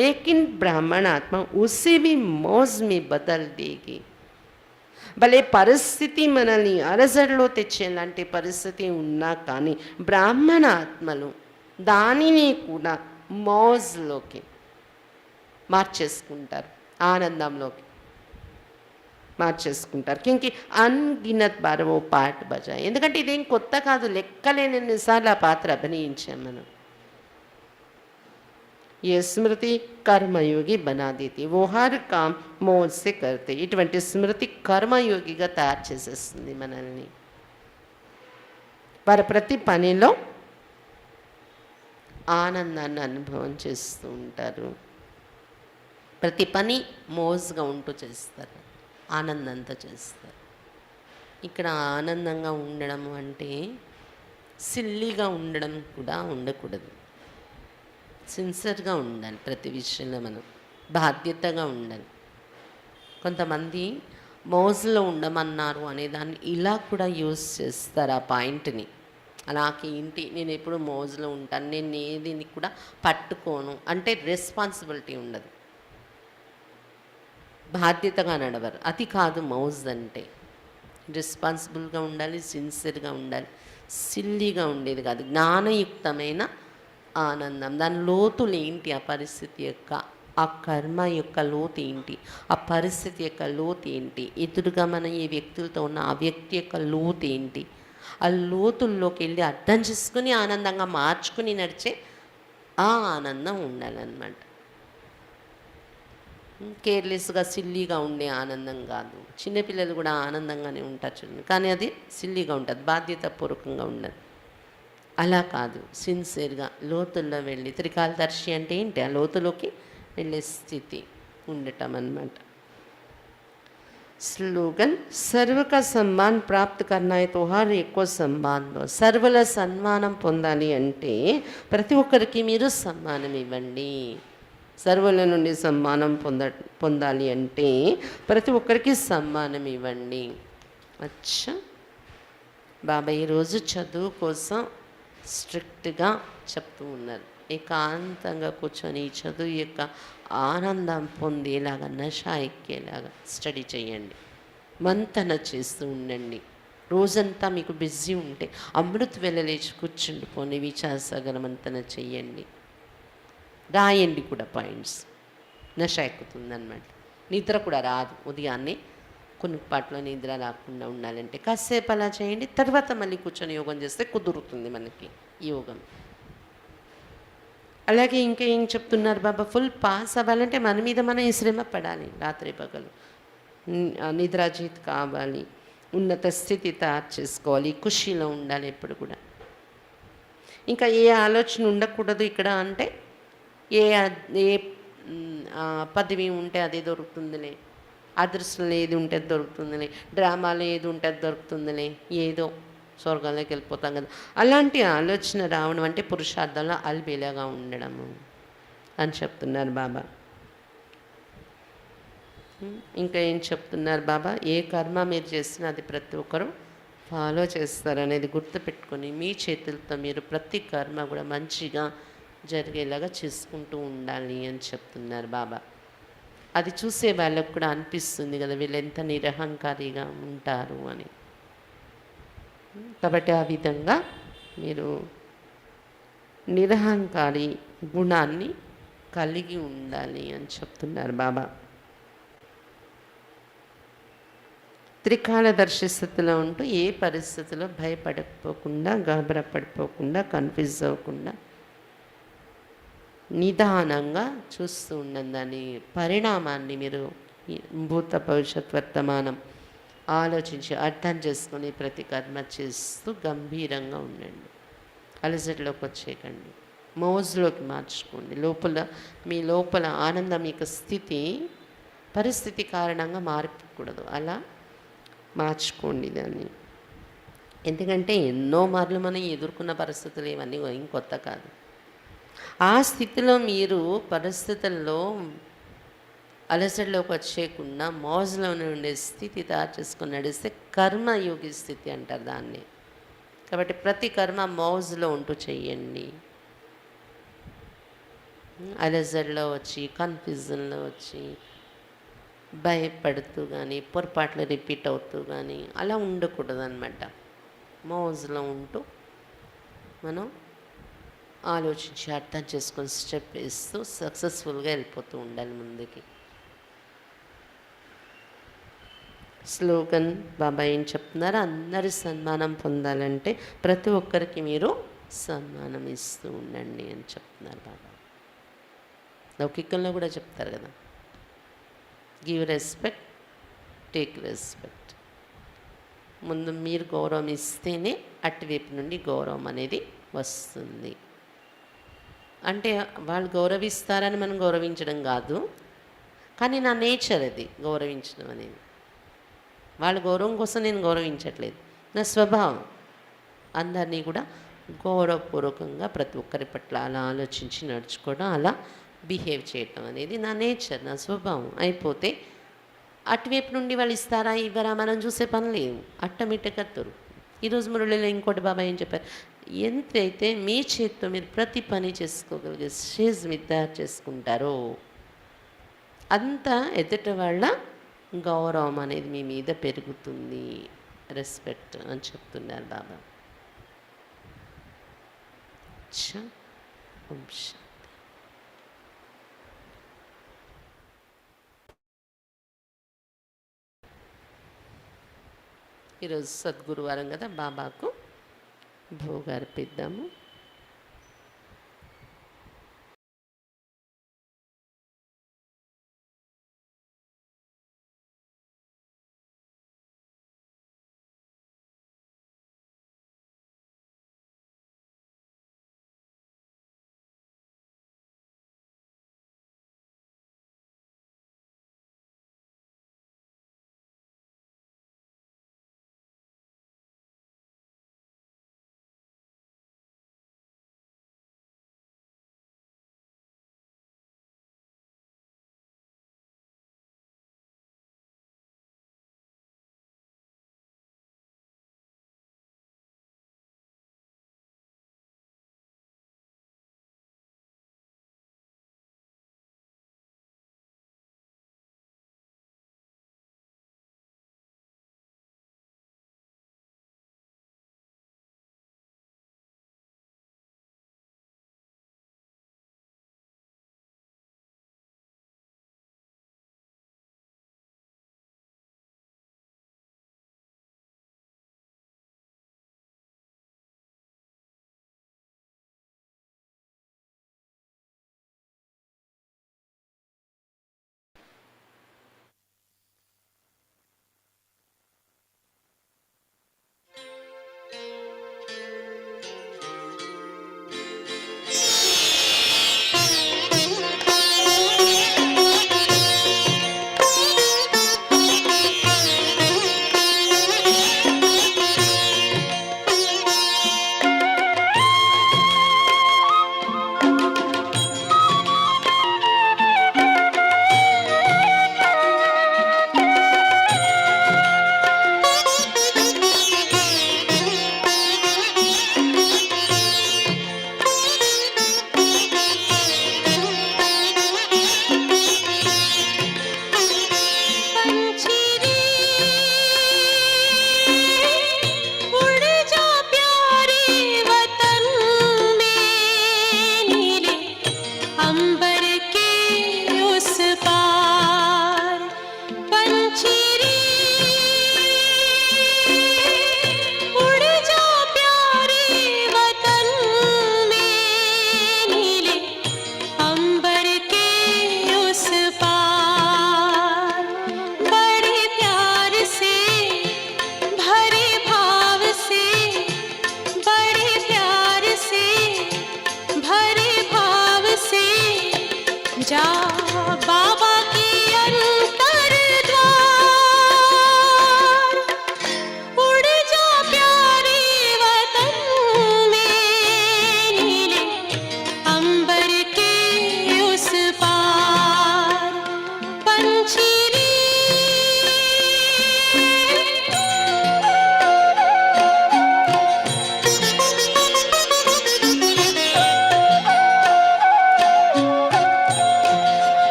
लेकिन ब्राह्मण आत्मा उसे भी मौज में बदल देगी. భలే పరిస్థితి మనల్ని అలజడిలో తెచ్చేలాంటి పరిస్థితి ఉన్నా కానీ బ్రాహ్మణ ఆత్మలు దానిని కూడా మౌజ్లోకి మార్చేసుకుంటారు, ఆనందంలోకి మార్చేసుకుంటారు. క్యూంకి అన్గినత్ బార్ ఓ పాట బజాయి. ఎందుకంటే ఇదేం కొత్త కాదు, లెక్కలేనన్నిసార్లు ఆ పాత్ర అభినయించాం మనం. ये स्मृति कर्मयोगी बना देती. वो हर काम मौज से करते. ఇటువంటి స్మృతి కర్మయోగిగా తయారు చేసేస్తుంది మనల్ని. వారి ప్రతి పనిలో ఆనందాన్ని అనుభవం చేస్తూ ఉంటారు. ప్రతి పని మోజ్గా ఉంటూ చేస్తారు, ఆనందంతో చేస్తారు. ఇక్కడ ఆనందంగా ఉండడం అంటే సిల్లీగా ఉండడం కూడా ఉండకూడదు. సిన్సియర్గా ఉండాలి, ప్రతి విషయంలో మనం బాధ్యతగా ఉండాలి. కొంతమంది మౌజ్లో ఉండమన్నారు అనే దాన్ని ఇలా కూడా యూజ్ చేస్తారు ఆ పాయింట్ని. నాకేంటి, నేను ఎప్పుడు మౌజ్లో ఉంటాను, నేను ఏదిని కూడా పట్టుకోను అంటే రెస్పాన్సిబిలిటీ ఉండదు, బాధ్యతగా నడవరు. అది కాదు మౌజ్ అంటే. రెస్పాన్సిబుల్గా ఉండాలి, సిన్సియర్గా ఉండాలి, సిల్లీగా ఉండేది కాదు. జ్ఞానయుక్తమైన ఆనందం. దాని లోతులు ఏంటి, ఆ పరిస్థితి యొక్క, ఆ కర్మ యొక్క లోతు ఏంటి, ఆ పరిస్థితి యొక్క లోతు ఏంటి, ఎదురుగా మనం ఈ వ్యక్తులతో ఉన్న ఆ వ్యక్తి యొక్క లోతు ఏంటి, ఆ లోతుల్లోకి వెళ్ళి అర్థం చేసుకుని ఆనందంగా మార్చుకుని నడిచే ఆ ఆనందం ఉండాలన్నమాట. కేర్లెస్గా సిల్లీగా ఉండే ఆనందం కాదు. చిన్నపిల్లలు కూడా ఆనందంగానే ఉంటారు చూడండి, కానీ అది సిల్లీగా ఉంటుంది, బాధ్యతాపూర్వకంగా ఉండదు. అలా కాదు, సిన్సియర్గా లోతుల్లో వెళ్ళి, త్రికాలదర్శి అంటే ఏంటి, ఆ లోతులోకి వెళ్ళే స్థితి ఉండటం అన్నమాట. స్లోగన్ సర్వ కా సమ్మాన్ ప్రాప్త్ కర్నా హై తో హర్ ఏక్ కో సమ్మాన్ దో. సర్వల సన్మానం పొందాలి అంటే ప్రతి ఒక్కరికి మీరు సమ్మానం ఇవ్వండి. సర్వుల నుండి సమ్మానం పొందాలి అంటే ప్రతి ఒక్కరికి సమ్మానం ఇవ్వండి. అచ్చా బాబా ఈరోజు చదువు కోసం స్ట్రిక్ట్గా చెప్తూ ఉన్నారు. ఏకాంతంగా కూర్చొని చదువు యొక్క ఆనందం పొందేలాగా, నష ఎక్కేలాగా స్టడీ చేయండి, మంతన చేస్తూ ఉండండి. రోజంతా మీకు బిజీ ఉంటే అమృత్ వెళ్ళలేచి కూర్చుండిపోని విచారసాగర మంతన చెయ్యండి, రాయండి కూడా పాయింట్స్. నష ఎక్కుతుందన్నమాట. నిద్ర కూడా రాదు. ఉదయాన్నే కొన్నిపాట్లో నిద్ర రాకుండా ఉండాలంటే కాసేపు అలా చేయండి, తర్వాత మళ్ళీ కూర్చొని యోగం చేస్తే కుదురుతుంది మనకి యోగం. అలాగే ఇంకా ఏం చెప్తున్నారు బాబా, ఫుల్ పాస్ అవ్వాలంటే మన మీద మనం ఈ శ్రమ పడాలి. రాత్రి పగలు నిద్రాజీత్ కావాలి, ఉన్నత స్థితి తయారు చేసుకోవాలి, ఖుషీలో ఉండాలి ఎప్పుడు కూడా. ఇంకా ఏ ఆలోచన ఉండకూడదు ఇక్కడ అంటే, ఏ ఏ పదవి ఉంటే అది దొరుకుతుందిలే, అదృష్టంలో ఏది ఉంటే అది దొరుకుతుందిలే, డ్రామాలో ఏది ఉంటే అది దొరుకుతుందిలే, ఏదో స్వర్గంలోకి వెళ్ళిపోతాం కదా, అలాంటి ఆలోచన రావడం అంటే పురుషార్థంలో అల్బేలాగా ఉండడము అని చెప్తున్నారు బాబా. ఇంకా ఏం చెప్తున్నారు బాబా, ఏ కర్మ మీరు చేసినా అది ప్రతి ఒక్కరూ ఫాలో చేస్తారనేది గుర్తుపెట్టుకొని మీ చేతులతో మీరు ప్రతి కర్మ కూడా మంచిగా జరిగేలాగా చేసుకుంటూ ఉండాలి అని చెప్తున్నారు బాబా. అది చూసే వాళ్ళకు కూడా అనిపిస్తుంది కదా వీళ్ళు ఎంత నిరహంకారిగా ఉంటారు అని. కాబట్టి ఆ విధంగా మీరు నిరహంకారి గుణాన్ని కలిగి ఉండాలి అని చెప్తున్నారు బాబా. త్రికాలదర్శి స్థితిలో ఉంటూ ఏ పరిస్థితిలో భయపడకపోకుండా, గాబరపడిపోకుండా, కన్ఫ్యూజ్ అవ్వకుండా నిదానంగా చూస్తూ ఉండండి. దాని పరిణామాన్ని మీరు భూత భవిష్యత్ వర్తమానం ఆలోచించి అర్థం చేసుకొని ప్రతి కర్మ చేస్తూ గంభీరంగా ఉండండి. అలజడిలోకి వచ్చేయకండి, మోజులోకి మార్చుకోండి. మీ లోపల ఆనందం యొక్క స్థితి పరిస్థితి కారణంగా మారిపోకూడదు, అలా మార్చుకోండి దాన్ని. ఎందుకంటే ఎన్నో మార్లు మనం ఎదుర్కొన్న పరిస్థితులు ఇవన్నీ ఏం కొత్త కాదు. ఆ స్థితిలో మీరు పరిస్థితుల్లో అలసటలోకి వచ్చేయకుండా మోజులోనే ఉండే స్థితి తయారు చేసుకొని నడిస్తే కర్మయోగి స్థితి అంటారు దాన్ని. కాబట్టి ప్రతి కర్మ మోజులో ఉంటూ చెయ్యండి. అలజడిలో వచ్చి, కన్ఫ్యూజన్లో వచ్చి, భయపడుతూ కానీ, పొరపాట్లు రిపీట్ అవుతూ కానీ అలా ఉండకూడదు అనమాట. మోజులో ఉంటూ మనం ఆలోచించి అర్థం చేసుకొని స్టెప్ వేస్తూ సక్సెస్ఫుల్గా వెళ్ళిపోతూ ఉండాలి ముందుకి. స్లోగన్ బాబా ఏం చెప్తున్నారు, అందరి సన్మానం పొందాలంటే ప్రతి ఒక్కరికి మీరు సన్మానం ఇస్తూ ఉండండి అని చెప్తున్నారు బాబా. లౌకికంలో కూడా చెప్తారు కదా, గివ్ రెస్పెక్ట్, టేక్ రెస్పెక్ట్. ముందు మీరు గౌరవం ఇస్తేనే అటువైపు నుండి గౌరవం అనేది వస్తుంది. అంటే వాళ్ళు గౌరవిస్తారని మనం గౌరవించడం కాదు, కానీ నా నేచర్ అది గౌరవించడం అనేది. వాళ్ళ గౌరవం కోసం నేను గౌరవించట్లేదు, నా స్వభావం అందరినీ కూడా గౌరవపూర్వకంగా ప్రతి ఒక్కరి పట్ల అలా ఆలోచించి నడుచుకోవడం, అలా బిహేవ్ చేయటం అనేది నా నేచర్, నా స్వభావం. అయిపోతే అటువైపు నుండి వాళ్ళు ఇస్తారా ఇవ్వరా మనం చూసే పని లేదు, ఆటోమేటిక్గా దొరుకుతుంది. ఈరోజు మురళిలో ఇంకోటి బాబా ఏం చెప్పారు, ఎంతైతే మీ చేతితో మీరు ప్రతి పని చేసుకోగలిగే స్టేజ్ మీద తయారు చేసుకుంటారో అంత ఎదుట వాళ్ళ గౌరవం అనేది మీ మీద పెరుగుతుంది, రెస్పెక్ట్ అని చెప్తున్నారు బాబా. ఈరోజు సద్గురువారం కదా, బాబాకు భోగార్పిద్దాము.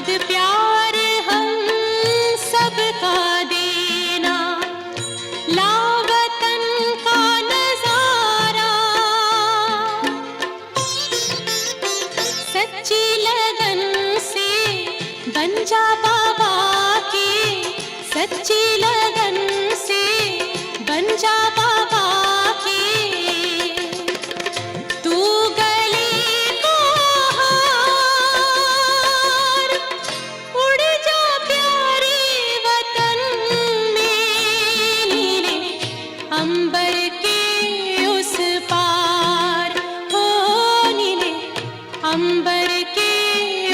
प्यार हम सबका देना, लावतन का नजारा, सच्ची लगन से बन जा बाबा के, सच्ची लगन से बन जा बाबा के। तू गले को हार, उड़ जा प्यारे वतन में, नीले अंबर के उस पार, हो नीले अंबर के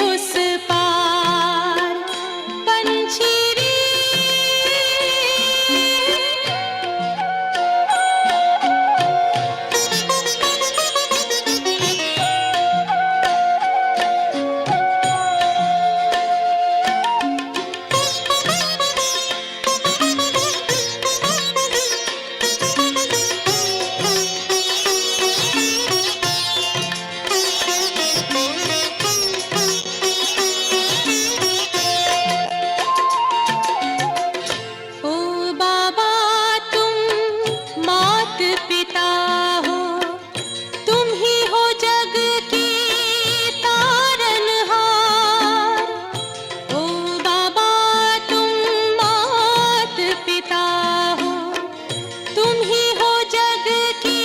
उस पार। पंछी रे ओ बाबा तुम मात पिता हो, तुम ही हो जग के तारनहार। ओ बाबा तुम मात पिता हो, तुम ही हो जग के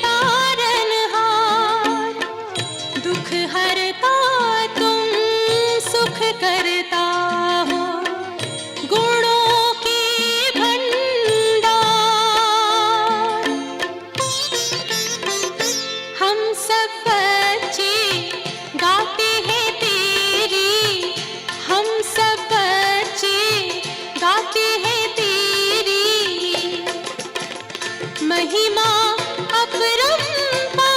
तारनहार। दुख हरता तुम सुख करता हो, गुणों के भंडार। हम सब बच्चे गाते हैं तेरी, हम सब बच्चे गाते हैं तेरी महिमा अपरंपार।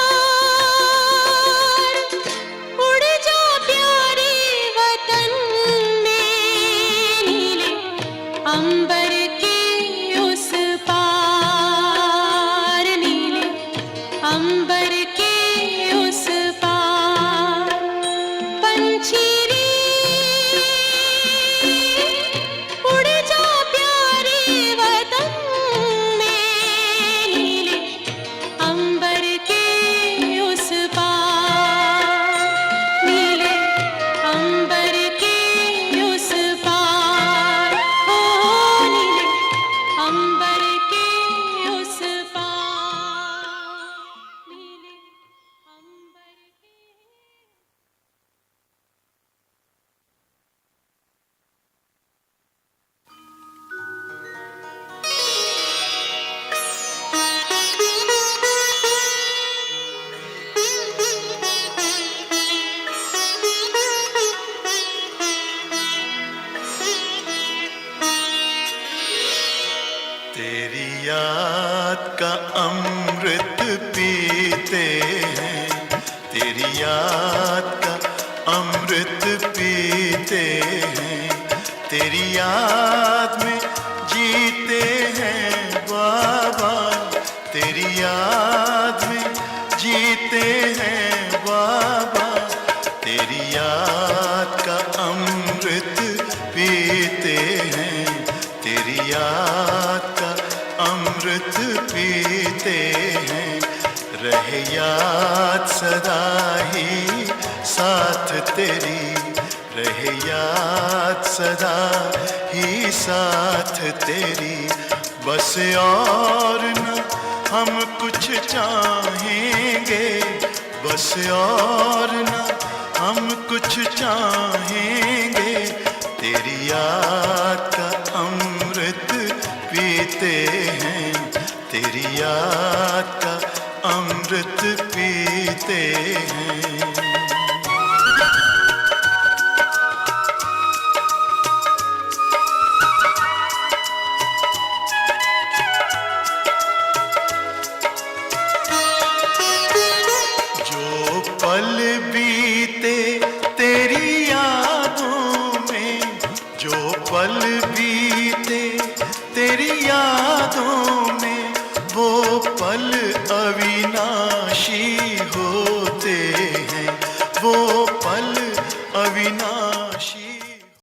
उड़ जा प्यारे वतन में, नीले अंबर के उस पार, नीले अंबर के उस पार। पंछी रे उड़ जा प्यारे वतन में, नीले अंबर के उस पार, नीले अंबर के उस पार, हो नीले अंबर के उस पार, नीले अंबर के। तेरी याद का अमृत पीते हैं, तेरी याद का अमृत पीते हैं, तेरी याद में जीते हैं बाबा, तेरी याद में जीते हैं बाबा, तेरी याद का अमृत पीते हैं, तेरी याद का अमृत पीते हैं। रहे याद सदा ही साथ तेरी, रहे याद सदा ही साथ तेरी। बस और न हम कुछ चाहेंगे, बस और न हम कुछ चाहेंगे, तेरी याद का अमृत पीते हैं, तेरी याद का अमृत पीते हैं। जो पल बीते तेरी यादों में, जो पल बीते तेरी यादों में, वो पल अविनाशी होते हैं, वो पल अविनाशी खामोशी